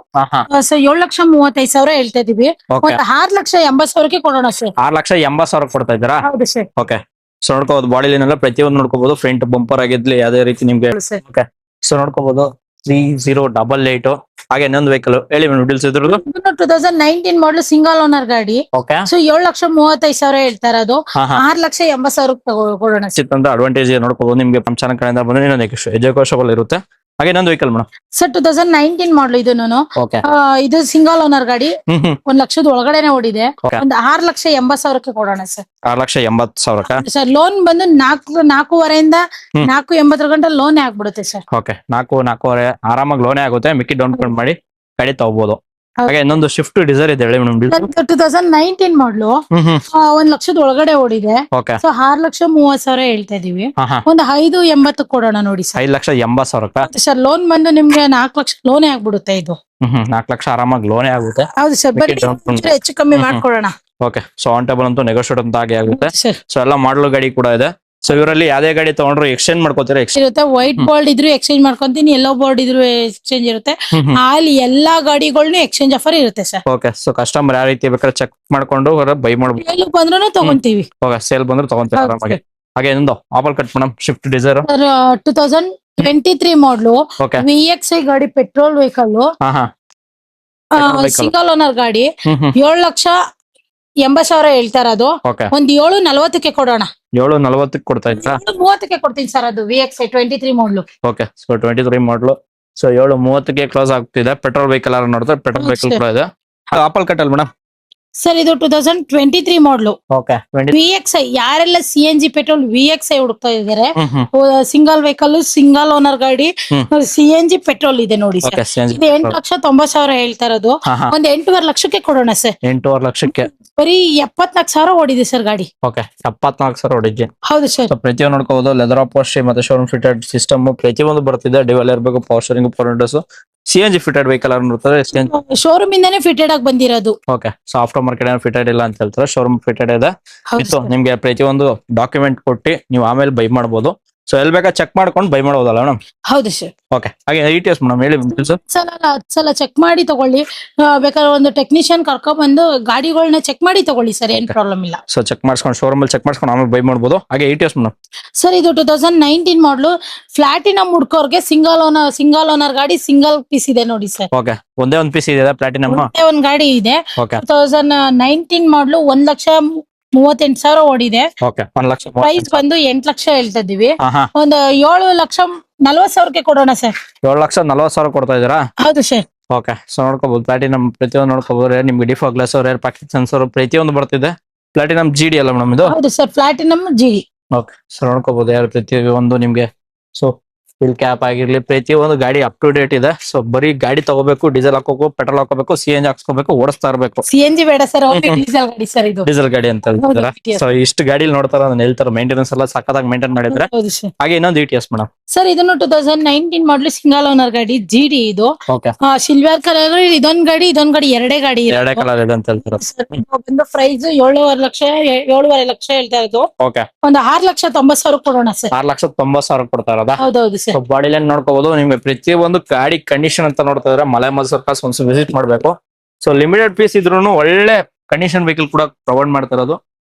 ಸೊ 7,35,000 ಹೇಳ್ತಾ ಇದೀವಿ. ಓಕೆ, ಒಂದು 6,80,000 ಕೊಡೋಣ ಸರ್. 6,80,000 ಕೊಡ್ತಾ ಇದ್ದೀರಾ? ಹೌದು ಸರ್. ಓಕೆ, ಸೊ ನೋಡ್ಕೋಬಹುದು. ಬಾಡಿ ಲೈನ್ ಎಲ್ಲ ಪ್ರತಿಯೊಂದು ನೋಡ್ಕೋಬಹುದು. ಫ್ರಂಟ್ ಬಂಪರ್ ಆಗಿದ್ಲಿ ಯಾವುದೇ ರೀತಿ ನಿಮ್ಗೆ. Okay, so ನೋಡ್ಕೋಬಹುದು. 3088 ಹಾಗೆ ಇನ್ನೊಂದು ವೆಹಿಕಲ್ ಹೇಳಿ ಮೇಡಮ್ ಡೀಟೇಲ್ಸ್ ಇದ್ರದ್ದು. 2019 ಮಾಡಲು ಸಿಂಗಲ್ ಓನರ್ ಗಾಡಿ. ಓಕೆ, ಸೊ 7,35,000 ಹೇಳ್ತಾ ಇರೋದು. 6,80,000 ಕೊಡೋಣ ಅಂತ ಅಡ್ವಾಂಟೇಜ್ ನೋಡ್ಕೋಬಹುದು. ನಿಮ್ಗೆ ಪಂಚಾನ ಕಡೆಯಿಂದ ಬಂದ್ರೆ ಇನ್ನೊಂದು ಎಜುಕೇಶಬಲ್ ಇರುತ್ತೆ. ಹಾಗೆ ಇನ್ನೊಂದು ವೆಹಿಕಲ್ ಮೇಡಮ್. ಸರ್ 2019 ಮಾಡಲು ಇದನ್ನು. ಓಕೆ, ಇದು ಸಿಂಗಲ್ ಓನರ್ ಗಾಡಿ. 1 ಲಕ್ಷದ ಒಳಗಡೆನೆ ಓಡಿದೆ. ಒಂದು 6,80,000 ಕೊಡೋಣ ಸರ್. 6,80,000 ಸರ್ ಲೋನ್ ಬಂದು 4.5 4.80 ಗಂಟೆ ಲೋನ್ ಆಗ್ಬಿಡುತ್ತೆ ಸರ್. ಓಕೆ, 4.25 ಆರಾಮಾಗಿ ಲೋನೇ ಆಗುತ್ತೆ. ಮಿಕ್ಕಿ ಡೌನ್ ಪೇಮೆಂಟ್ ಮಾಡಿ ಗಾಡಿ ತಗೋಬಹುದು. ಹಾಗೆ ಇನ್ನೊಂದು ಶಿಫ್ಟ್ ಡಿಸೈರ್ ಇದೆ ಹೇಳಿ ಮೇಡಮ್. 2019 ಮಾಡ್ಲು ಹ್ಮ್ 1 ಲಕ್ಷದ ಒಳಗಡೆ ಓಡಿದೆ. ಓಕೆ. ಸೊ 6,30,000 ಹೇಳ್ತಾ ಇದೀವಿ. ಒಂದು 5,80 ಕೊಡೋಣ ನೋಡಿ ಸರ್. 5,80,000 ಸರ್ ಲೋನ್ ಬಂದು ನಿಮ್ಗೆ 4 ಲಕ್ಷ ಲೋನೇ ಆಗ್ಬಿಡುತ್ತೆ ಇದು. 4 ಲಕ್ಷ ಆರಾಮಾಗಿ ಲೋನೇ ಆಗುತ್ತೆ. ಹೌದು ಸರ್, ಬನ್ನಿ ಒಂಚೂರು ಹೆಚ್ಚು ಕಮ್ಮಿ ಮಾಡ್ಕೊಡೋಣ. ಓಕೆ. ಸೊ ಆನ್ ಟೇಬಲ್ ಅಂತೂ ನೆಗೋಷಿಯೇಟ್ ಅಂತ ಆಗುತ್ತೆ. ಸರ್ ಸೊ ಎಲ್ಲ ಮಾಡಲ್ ಗಾಡಿ ಕೂಡ ಇದೆ. ಸೊ ಇವರಲ್ಲಿ ಯಾವ್ದೇ ಗಾಡಿ ತಗೊಂಡ್ರು ಎಕ್ಸ್ಚೇಂಜ್ ಮಾಡ್ಕೋತೀರಾ? ಇರುತ್ತೆ, ವೈಟ್ ಬೋರ್ಡ್ ಇದ್ರು ಎಕ್ಸ್ಚೇಂಜ್ ಮಾಡ್ಕೊಂತೀನಿ, ಯೆಲ್ಲೋ ಬೋರ್ಡ್ ಇದ್ರು ಎಕ್ಸ್ಚೇಂಜ್ ಇರುತ್ತೆ. ಅಲ್ಲಿ ಎಲ್ಲಾ ಗಾಡಿಗಳ್ನು ಎಕ್ಸ್ಚೇಂಜ್ ಆಫರ್ ಇರುತ್ತೆ ಸರ್. ಓಕೆ. ಸೊ ಕಸ್ಟಮರ್ ಯಾವ ರೀತಿ ಬೇಕಾದ್ರೆ ಚೆಕ್ ಮಾಡ್ಕೊಂಡು ಬೈ ಮಾಡ್ಬೋದು. ಸೇಲ್ ಬಂದ್ರು ತಗೊಂತೀವಿ. ಓಕೆ. ಸೇಲ್ ಬಂದ್ರೆ ತಗೊಂತೀರಾ ಆರಾಮಾಗಿ. ಹಾಗೆ ಇನ್ನೊಂದು apple cut madam, Swift Dzire. 2023 model okay. VXI ಗಾಡಿ, ಪೆಟ್ರೋಲ್ ವೆಹಿಕಲ್, ಸಿಂಗಲ್ ಓನರ್ ಗಾಡಿ. 7,80,000 ಹೇಳ್ತಾ ಇರೋದು. ಓಕೆ. ಒಂದ್ 7,40 ಕೊಡೋಣ. 7,40 ಕೊಡ್ತಾ ಇದ್ರಾ? 7,30 ಕೊಡ್ತೀನಿ ಸರ್. ಅದು VXI 23 ಮಾಡ್ಲು. ಓಕೆ. ಸೊ 23 ಮಾಡಲು. ಸೊ 7,30 ಕ್ಲೋಸ್ ಆಗ್ತಿದೆ. ಪೆಟ್ರೋಲ್ ವೆಹಿಕಲ್ ನೋಡ್ತಾರೆ, ಪೆಟ್ರೋಲ್ ವೆಹಿಕಲ್ ಕೂಡ ಇದೆ. ಆಪಲ್ ಕಟ್ ಅಲ್ ಮೇಡಮ್ ಸರ್ ಇದು 2023 ಮಾಡ್ಲು. ಓಕೆ. VXI ಯಾರೆಲ್ಲ CNG ಪೆಟ್ರೋಲ್ VXI ಹುಡುಕ್ತಾ ಇದಾರೆ, ಸಿಂಗಲ್ ವೆಹಿಕಲ್, ಸಿಂಗಲ್ ಓನರ್ ಗಾಡಿ, CNG ಪೆಟ್ರೋಲ್ ಇದೆ ನೋಡಿ ಸರ್. ಇದು 8,90,000 ಹೇಳ್ತಾ ಇರೋದು. ಒಂದ್ 8,5 ಲಕ್ಷಕ್ಕೆ ಕೊಡೋಣ ಸರ್. 8,5 ಲಕ್ಷಕ್ಕೆ ಬರೀ 74,000 ಓಡಿದೆ ಸರ್ ಗಾಡಿ. ಓಕೆ. 74,000 ಹೊಡಿದ್ದೆ. ಹೌದು ಸರ್. ಪ್ರತಿಯೊಂದು ನೋಡ್ಕೋಬಹುದು. ಲೆದರ್ ಅಪೋಸ್ಟ್ರಿ ಮತ್ತೆ ಶೋರೂಮ್ ಫಿಟೆಡ್ ಸಿಸ್ಟಮ್ ಪ್ರತಿಯೊಂದು ಬರ್ತಿದೆ. ಡಿವೈಲ್ ಇರಬೇಕು, power steering, power Windows, CNG fitted vehicle ಇರ್ತದೆ. ಶೋರೂಮ್ ಇಂದಾನೆ ಫಿಟೆಡ್ ಆಗಿ ಬಂದಿರೋದು. ಓಕೆ. ಸೊ ಆಫ್ಟರ್ ಮಾರ್ಕೆಟ್ ಏನು ಫಿಟೆಡ್ ಇಲ್ಲ ಅಂತ ಹೇಳ್ತಾರೆ, ಶೋರೂಮ್ ಫಿಟೆಡ್ ಇದೆ. ಇತ್ತು ನಿಮ್ಗೆ ಪ್ರತಿಯೊಂದು ಡಾಕ್ಯುಮೆಂಟ್ ಕೊಟ್ಟು ನೀವು ಆಮೇಲೆ ಬೈ ಮಾಡಬಹುದು. ಸೊ ಎಲ್ಲಿ ಬೇಕಾ ಚೆಕ್ ಮಾಡ್ಕೊಂಡು ಬೈ ಮಾಡಬಹುದಲ್ಲ ಮೇಡಮ್? ಹೌದು ಸರ್. ಓಕೆ. ಹಾಗೆ ETS ಮೇಡಮ್ ಹೇಳಿ ಸರ್. ಸಲ ಚೆಕ್ ಮಾಡಿ ತಗೊಳ್ಳಿ. ಬೇಕಾದ್ರೆ ಒಂದು ಟೆಕ್ನಿಷಿಯನ್ ಕರ್ಕೊಂಡ್ ಬಂದು ಗಾಡಿಗಳನ್ನ ಚೆಕ್ ಮಾಡಿ ತಗೊಳ್ಳಿ ಸರ್, ಏನ್ ಪ್ರಾಬ್ಲಮ್ ಇಲ್ಲ. ಸೊ ಚೆಕ್ ಮಾಡ್ಸ್ಕೊಂಡು ಶೋರೂಮ್ ಅಲ್ಲಿ ಚೆಕ್ ಮಾಡ್ಸ್ಕೊಂಡು ಆಮೇಲೆ ಬೈ ಮಾಡಬಹುದು. ಹಾಗೆ ETS ಮೇಡಮ್ ಸರ್ ಇದು 2019 ಮಾಡ್ಲು ಪ್ಲಾಟಿನಮ್ ಹುಡ್ಕೋರ್ಗೆ ಸಿಂಗಲ್ ಓನರ್ ಗಾಡಿ, ಸಿಂಗಲ್ ಪೀಸ್ ಇದೆ ನೋಡಿ ಸರ್. ಓಕೆ. ಒಂದೇ ಒಂದು ಪೀಸ್ ಇದೆ ಪ್ಲಾಟಿನಮ್. ಒಂದ್ ಗಾಡಿ ಇದೆ. ಓಕೆ. 2019 ಮಾಡ್ಲು 1,38,000 ಓಡಿದೆ. ಓಕೆ. 1 ಲಕ್ಷ ಪ್ರೈಸ್ ಬಂದು 8 ಲಕ್ಷ ಹೇಳ್ತಾ ಇದೀವಿ. ಒಂದು 7,40,000 ಕೊಡೋಣ ಸರ್. 7,40,000 ಕೊಡ್ತಾ ಇದೀರಾ? ಹೌದು ಸರ್. ಓಕೆ. ಸೊ ನೋಡ್ಕೋಬಹುದು. ಪ್ಲಾಟಿನಮ್ ಪ್ರತಿಯೊಂದು ನೋಡ್ಕೋಬಹುದು. ನಿಮ್ಗೆ ಡಿಫಾ ಗ್ಲಾಸ್, ರೇರ್ ಪ್ಯಾಕೆಟ್ ಸೆನ್ಸರ್ ಪ್ರತಿಯೊಂದು ಬರ್ತಿದೆ. ಪ್ಲಾಟಿನಮ್ GD ಅಲ್ಲ ಮೇಡಮ್ ಇದು? ಹೌದು sir, platinum GD. Okay. So ನೋಡ್ಕೋಬಹುದು ಯಾರು ಪ್ರತಿಯೊಂದು ನಿಮ್ಗೆ. ಸೊ ಫಿಲ್ ಕ್ಯಾಪ್ ಆಗಿರ್ಲಿ ಪ್ರತಿಯೊಂದು ಗಾಡಿ ಅಪ್ ಟು ಡೇಟ್ ಇದೆ. ಸೊ ಬರೀ ಗಾಡಿ ತಗೋಬೇಕು, ಡೀಸೆಲ್ ಹಾಕೋಬೇಕು, ಪೆಟ್ರೋಲ್ ಹಾಕೋಬೇಕು, CNG ಹಾಕ್ಸ್ಕೋಬೇಕು, ಓಡಿಸ್ತಾ ಇರಬೇಕು. CNG ಬೇಡ ಸರ್, ಡೀಸೆಲ್ ಗಾಡಿ ಸರ್ ಇದು. ಡೀಸೆಲ್ ಗಾಡಿ ಅಂತ ಹೇಳ್ತಾರ. ಸೊ ಇಷ್ಟು ಗಾಡಿ ನೋಡ್ತಾರ, ಅದನ್ನ ಹೇಳ್ತಾರೆ. ಮೇಂಟೆನೆನ್ಸ್ ಎಲ್ಲ ಸಕ್ಕತ್ತಾಗಿ ಮೇಂಟೈನ್ ಮಾಡಿದ್ರೆ. ಹಾಗೆ ಇನ್ನೊಂದು ETS ಮೇಡಮ್ ಸರ್ ಇದನ್ನು 2019 ಮಾಡ್ಲು ಸಿಂಗಲ್ ಓನರ್ ಗಾಡಿ, GD ಇದು. ಓಕೆ. Silver colour. ಇದೊಂದ್ ಗಾಡಿ ಎರಡೇ ಗಾಡಿ. ಎರಡೇ ಕಲರ್ ಇದೆ ಅಂತ ಹೇಳ್ತಾರೆ. ಬಂದು ಪ್ರೈಸ್ 7,5 ಲಕ್ಷ ಹೇಳ್ತಾ ಇರೋದು. ಓಕೆ. ಒಂದು 6,90,000 ಕೊಡೋಣ ಸರ್. 6,90,000 ಕೊಡ್ತಾ ಇರೋದಾ? ಹೌದೌದು ಸರ್. Body line ನೋಡ್ಕೋಬಹುದು. ನಿಮ್ಗೆ ಪ್ರತಿಯೊಂದು ಗಾಡಿ ಕಂಡೀಷನ್ ಅಂತ ನೋಡ್ತಾ ಇದ್ರೆ ಮಲೆ ಮಲ್ಸರ್ ಕಾಸ್ ಒಂದ್ಸಲ ವಿಸಿಟ್ ಮಾಡ್ಬೇಕು. ಸೊ ಲಿಮಿಟೆಡ್ ಪೀಸ್ ಇದ್ರೂ ಒಳ್ಳೆ ಕಂಡೀಷನ್ ವೆಹಿಕಲ್ ಕೂಡ ಪ್ರೊವೈಡ್ ಮಾಡ್ತಾ ಇರೋದು.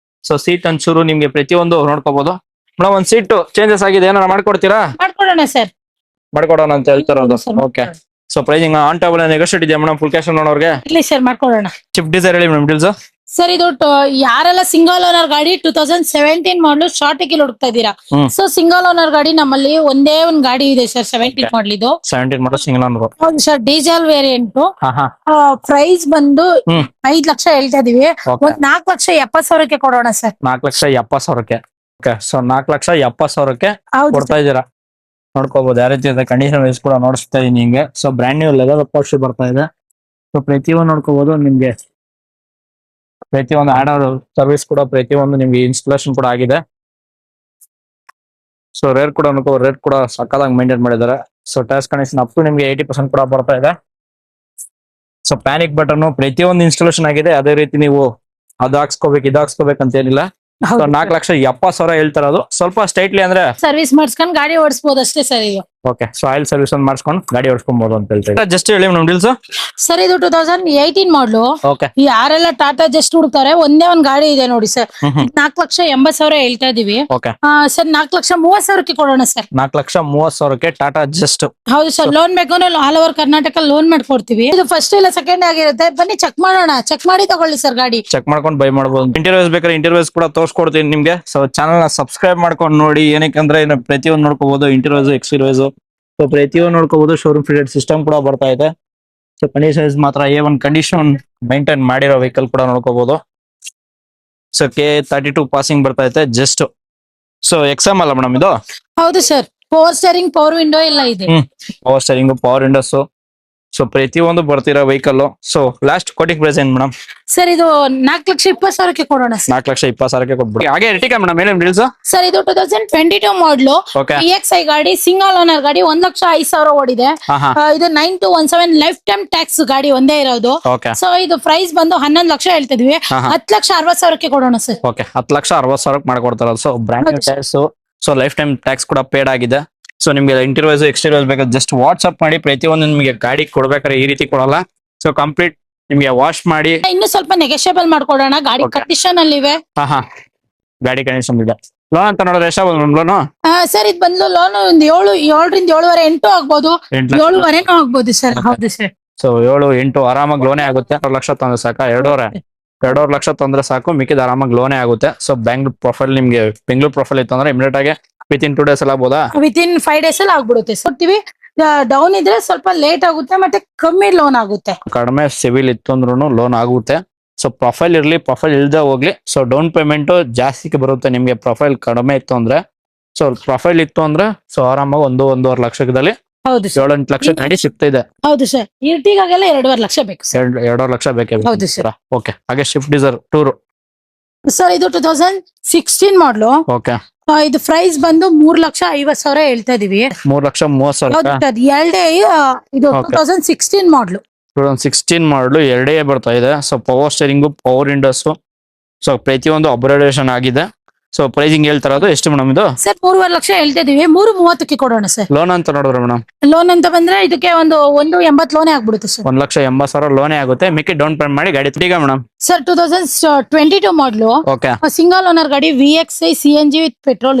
ಸೊ ಸೀಟ್ ಒಂಚೂರು ನಿಮ್ಗೆ ಪ್ರತಿಯೊಂದು ನೋಡ್ಕೋಬಹುದು. ಮೇಡಮ್ ಒಂದ್ ಸೀಟ್ ಚೇಂಜಸ್ ಆಗಿದೆ, ಏನಾರ ಮಾಡ್ಕೊಡ್ತೀರಾ? ಮಾಡ್ಕೊಡೋಣ ಸರ್. ಮಾಡ್ಕೊಡೋಣ ಅಂತ ಹೇಳ್ತಾರದು. Okay. So pricing on table negotiate ಇದೆಯಾ ಮೇಡಮ್? ಫುಲ್ ಕ್ಯಾಶ್ ನೋಡೋರ್ಗೆ ಇಲ್ಲ ಸರ್, ಮಾಡ್ಕೊಡೋಣ. ಶಿಫ್ಟ್ ಡಿಸೈರ್ ಹೇಳಿ ಮೇಡಮ್ ಡೀಲ್ಸ್. ಸರ್ ಇದು ಯಾರೆಲ್ಲ ಸಿಂಗಲ್ ಓನರ್ ಗಾಡಿ 2017 ಮಾಡ್ಲು ಶಾರ್ಟ್ ಕಿಲ್ ಹುಡುಕ್ತಾ ಇದ್ದೀರಾ? ಸೊ ಸಿಂಗಲ್ ಓನರ್ ಗಾಡಿ ನಮ್ಮಲ್ಲಿ ಒಂದೇ ಒಂದ್ ಗಾಡಿ ಇದೆ ಸರ್. 17 ಮಾಡ್ಲ್ ಇದು. 17 ಮಾಡಲ್ ಸಿಂಗಲ್ ಓನರ್. ಹೌದು ಸರ್, ಡೀಸೆಲ್ ವೇರಿಯಂಟ್. ಪ್ರೈಸ್ ಬಂದು 5 ಲಕ್ಷ ಹೇಳ್ತಾ ಇದೀವಿ. ಒಂದ್ 4,70,000 ಕೊಡೋಣ ಸರ್. 4,70,000. ಓಕೆ. ಸೊ 4,70,000 ಹೌದು ಕೊಡ್ತಾ ಇದ್ದೀರಾ. ನೋಡ್ಕೋಬಹುದು ಯಾವ ರೀತಿ ಇದೆ ಕಂಡೀಷನ್ ವೈಸ್ ಕೂಡ ನೋಡಿಸ್ತಾ ಇದೀನಿ ನಿಮ್ಗೆ. So brand new leather upholstery ಬರ್ತಾ ಇದೆ. ಸೊ ಪ್ರತಿಯೊಂದು ನೋಡ್ಕೋಬಹುದು. ನಿಮ್ಗೆ ಪ್ರತಿಯೊಂದು ಆಡ್ ಸರ್ವಿಸ್ ಕೂಡ ಪ್ರತಿಯೊಂದು ನಿಮ್ಗೆ ಇನ್ಸ್ಟಾಲೇಷನ್ ಕೂಡ ಆಗಿದೆ. ಸೊ ರೇರ್ ಕೂಡ ನೋಡ್ಕೋ, ರೇಟ್ ಕೂಡ ಸಕ್ಕದಾಗಿ ಮೇಂಟೈನ್ ಮಾಡಿದ್ದಾರೆ. So tyres condition up to ನಿಮ್ಗೆ 80% ಕೂಡ ಬರ್ತಾ ಇದೆ. ಸೊ ಪ್ಯಾನಿಕ್ ಬಟನ್ ಪ್ರತಿಯೊಂದು ಇನ್ಸ್ಟಾಲೇಷನ್ ಆಗಿದೆ. ಅದೇ ರೀತಿ ನೀವು ಅದು ಹಾಕ್ಸ್ಕೋಬೇಕು, ಇದು ಹಾಕ್ಸ್ಕೋಬೇಕು ಅಂತ ಏನಿಲ್ಲ. 4,70,000 ಹೇಳ್ತಾರದು. ಸ್ವಲ್ಪ ಸ್ಟೈಟ್ಲಿ ಅಂದ್ರೆ ಸರ್ವಿಸ್ ಮಾಡಿಸ್ಕೊಂಡು ಗಾಡಿ ಓಡಿಸಬಹುದು ಅಷ್ಟೇ ಸರ್ ಈಗ. ಓಕೆ. ಸೊ ಆಯಿಲ್ ಸರ್ವಿಸ್ ಒಂದು ಮಾಡಿಸ್ಕೊಂಡು ಗಾಡಿ ಓಡಿಸ್ಕೊಬಹುದು ಅಂತ ಹೇಳ್ತಾರೆ. ಜಸ್ಟ್ ಹೇಳಿ ಮೇಡಮ್ ಡೀಲ್ಸ್. ಸರ್ ಇದು 2018 ಮಾಡ್ಲು. ಓಕೆ. ಯಾರೆಲ್ಲ ಟಾಟಾ ಜಸ್ಟ್ ಹುಡುಕ್ತಾರೆ, ಒಂದೇ ಒಂದ್ ಗಾಡಿ ಇದೆ ನೋಡಿ ಸರ್. 4,80,000 ಹೇಳ್ತಾ ಇದೀವಿ. ಓಕೆ. ಸರ್ 4,30,000 ಕೊಡೋಣ ಸರ್. 4,30,000 ಟಾಟಾ ಜಸ್ಟ್. ಹೌದು ಸರ್. ಲೋನ್ ಬೇಕು ಅಂದ್ರೆ ಆಲ್ ಓವರ್ ಕರ್ನಾಟಕ ಲೋನ್ ಮಾಡ್ಕೊಡ್ತೀವಿ. ಇದು ಫಸ್ಟ್ ಇಲ್ಲ ಸೆಕೆಂಡ್ ಆಗಿರುತ್ತೆ. ಬನ್ನಿ ಚೆಕ್ ಮಾಡೋಣ, ಚೆಕ್ ಮಾಡಿ ತಗೊಳ್ಳಿ ಸರ್ ಗಾಡಿ. ಚೆಕ್ ಮಾಡ್ಕೊಂಡು ಬೈ ಮಾಡಬಹುದು. ಇಂಟರ್ವ್ಯೂಸ್ ಬೇಕಾದ್ರೆ ಇಂಟರ್ವ್ಯೂಸ್ ಕೂಡ ತೋರಿಸ್ಕೊಡ್ತೀನಿ ನಿಮ್ಗೆ. ಸೊ ಚಾನಲ್ ನ ಸಬ್ಸ್ಕ್ರೈಬ್ ಮಾಡ್ಕೊಂಡು ನೋಡಿ. ಏನಕ್ಕೆ ಪ್ರತಿಯೊಂದು ನೋಡ್ಕೋಬಹುದು. ಇಂಟರ್ವ್ಯೂಸ್, ಎಕ್ಸ್ಟೀರಿಯರ್ಸ್, ಸೊ ಪ್ರತಿಯೊಂದು ನೋಡ್ಕೋಬಹುದು. ಶೋರೂಮ್ ಫಿಟೆಡ್ ಸಿಸ್ಟಮ್ ಕೂಡ ಬರ್ತಾ ಇದೆ. ಸೊ ಕಂಡೀಷನ್ ಮಾತ್ರ A1 ಕಂಡೀಷನ್ ಮೈಂಟೈನ್ ಮಾಡಿರೋ ವೆಹಿಕಲ್ ಕೂಡ ನೋಡ್ಕೋಬಹುದು. ಸೊ K32 ಪಾಸಿಂಗ್ ಬರ್ತಾ ಇದೆ ಜಸ್ಟ್. ಸೊ XM ಅಲ್ಲ ಮೇಡಮ್ ಇದು? ಹೌದು sir. Power steering, power window ಎಲ್ಲ ಇದೆ. Power steering, power windows, so ಪ್ರತಿಯೊಂದು ಬರ್ತಿರೋ vehicle. So last quoting price ಏನ್ ಮೇಡಮ್? ಸರ್ ಇದು 4,20,000ಕ್ಕೆ ಕೊಡೋಣ ಸರ್. 4,20,000 ಕೊಟ್ಬಿಡಿ. ಹಾಗೆ ಎರ್ಟಿಗಾ ಮೇಡಮ್ ಏನೇನು ಡೀಲ್ಸ್? ಸರ್ ಇದು 2022 ಮಾಡಲು ಓಕೆ. EXI ಗಾಡಿ, ಸಿಂಗಲ್ ಓನರ್ ಗಾಡಿ, 1,05,000 ಓಡಿದೆ. ಹಾ. ಇದು 9217 ಲೈಫ್ ಟೈಮ್ ಟ್ಯಾಕ್ಸ್ ಗಾಡಿ ಒಂದೇ ಇರೋದು. ಓಕೆ. ಸೊ ಇದು ಪ್ರೈಸ್ ಬಂದು 11 ಲಕ್ಷ ಹೇಳ್ತಿದ್ವಿ, ಹಾ. 10,60,000ಕ್ಕೆ ಕೊಡೋಣ ಸರ್. ಓಕೆ, 10,60,000 ಮಾಡ್ಕೊಡ್ತಾರ. So brand new tax, so life time tax ಕೂಡ ಪೇಡ್ ಆಗಿದೆ. ಸೊ ನಿಮ್ಗೆ ಇಂಟೀರಿಯರ್ಸ್ ಎಕ್ಸ್ಟೀರಿಯರ್ಸ್ ಬೇಕಾದ್ರೆ ಜಸ್ಟ್ ವಾಟ್ಸ್ಆಪ್ ಮಾಡಿ. ಪ್ರತಿಯೊಂದು ನಿಮಗೆ ಗಾಡಿ ಕೊಡ್ಬೇಕಾದ್ರೆ ಈ ರೀತಿ ಕೊಡಲ್ಲ. ಸೊ ಕಂಪ್ಲೀಟ್ ನಿಮ್ಗೆ ವಾಶ್ ಮಾಡಿ ಇನ್ನು ಸ್ವಲ್ಪ ನೆಗೋಷಿಯಬಲ್ ಮಾಡ್ಕೊಡೋಣ. ಗಾಡಿ Okay. ಕಂಡೀಷನ್ ಅಲ್ಲಿ ಇವೆ. ಹಾ ಗಾಡಿ ಕಂಡೀಷನ್ ಇದೆ. ಲೋನ್ ಅಂತ ನೋಡಿದ್ರೆ ಎಷ್ಟಾಗ್ಬೋದು ಲೋನು? ಸರ್ ಇದು ಬಂದು ಲೋನ್ ಒಂದು 7ರಿಂದ 7.5 8 ಆಗ್ಬೋದು, 7.5 ಆಗ್ಬೋದು ಸರ್. ಹೌದು ಸರ್. ಸೊ 7, 8 ಆರಾಮಾಗಿ ಲೋನೇ ಆಗುತ್ತೆ. 2 ಲಕ್ಷ ತಂದ್ರೆ ಸಾಕ, 2.5 ಲಕ್ಷ ತಂದ್ರೆ ಸಾಕು, ಮಿಕ್ಕಿದ ಆರಾಮಾಗಿ ಲೋನೇ ಆಗುತ್ತೆ. ಸೊ ಬೆಂಗಳೂರು ಪ್ರೊಫೈಲ್ ನಿಮ್ಗೆ ಬೆಂಗಳೂರು ಪ್ರೊಫೈಲ್ ಇತ್ತು ಅಂದ್ರೆ ಇಮಿಡಿಯೇಟ್ ಆಗಿ ವಿತಿನ್ 2 ಡೇಸ್ ಎಲ್ಲ ಆಗ್ಬೋದಾ? ವಿತಿನ್ 5 ಡೇಸ್ ಅಲ್ಲಿ ಆಗ್ಬಿಡುತ್ತೆ ಸರ್. ಡೌನ್ ಇದ್ರೆ ಸ್ವಲ್ಪ ಲೇಟ್ ಆಗುತ್ತೆ, ಮತ್ತೆ ಕಮ್ಮಿ ಲೋನ್ ಆಗುತ್ತೆ. ಕಡಿಮೆ ಸಿವಿಲ್ ಇತ್ತು ಅಂದ್ರೂ ಲೋನ್ ಆಗುತ್ತೆ. ಸೊ ಪ್ರೊಫೈಲ್ ಇರ್ಲಿ, ಪ್ರೊಫೈಲ್ ಇಲ್ದೇ ಹೋಗ್ಲಿ, ಸೊ ಡೌನ್ ಪೇಮೆಂಟ್ ಜಾಸ್ತಿ ಬರುತ್ತೆ ನಿಮ್ಗೆ. ಪ್ರೊಫೈಲ್ ಕಡಿಮೆ ಇತ್ತು ಅಂದ್ರೆ, ಸೊ ಪ್ರೊಫೈಲ್ ಇತ್ತು ಅಂದ್ರೆ ಸೊ ಆರಾಮಾಗಿ 1-1.5 ಲಕ್ಷದಲ್ಲಿ ಹೌದು ಸರ್. 7-8 ಲಕ್ಷ ಗಾಡಿ ಸಿಗ್ತಿದೆ. ಹೌದು ಸರ್. ಇರ್ಟಿಗಾಗೆಲ್ಲ 2.5 ಲಕ್ಷ ಬೇಕು ಸರ್. 2.5 ಲಕ್ಷ ಬೇಕೇ ಹೌದು sir. ಓಕೆ. ಹಾಗೆ ಶಿಫ್ಟ್ ಡಿಸೈರ್ ಟೂರ್. ಸರ್ ಇದು 2016 ಮಾಡಲು. ಓಕೆ. ಇದು ಪ್ರೈಸ್ ಬಂದು 3,50,000 ಹೇಳ್ತಾ ಇದೀವಿ. 3,30,000. ಹೌದು ಸರ್. ಎರಡೇ ಇದು Okay. 2016 ಮಾಡಲು. 2016 ಮಾಡಲು ಎರಡೇ ಬರ್ತಾ ಇದೆ. So power steering, power windows, so ಪ್ರತಿಯೊಂದು ಅಪ್ಗ್ರೇಡೇಷನ್ ಆಗಿದೆ. ಸೊ ಪ್ರೈಸಿಂಗ್ ಹೇಳ್ತಾರ ಅದು ಎಷ್ಟು ಮೇಡಮ್ ಇದು? ಸರ್ 3.5 ಲಕ್ಷ ಹೇಳ್ತಾ ಇದೀವಿ, 3.30ಕ್ಕೆ ಕೊಡೋಣ ಸರ್. ಲೋನ್ ಅಂತ ನೋಡಿದ್ರೆ ಮೇಡಮ್ ಲೋನ್ ಅಂತ ಬಂದ್ರೆ ಇದಕ್ಕೆ ಒಂದು 1.80 ಲೋನೇ ಆಗ್ಬಿಡುತ್ತೆ ಸರ್. 1,80,000 ಲೋನೇ ಆಗುತ್ತೆ. ಮಿಕ್ಕಿ ಡೌನ್ ಪೇಮೆಂಟ್ ಮಾಡಿ ಗಾಡಿ ಈಗ madam. Sir 2022 model okay. Single owner ಗಾಡಿ, VXI CNG ವಿತ್ ಪೆಟ್ರೋಲ್.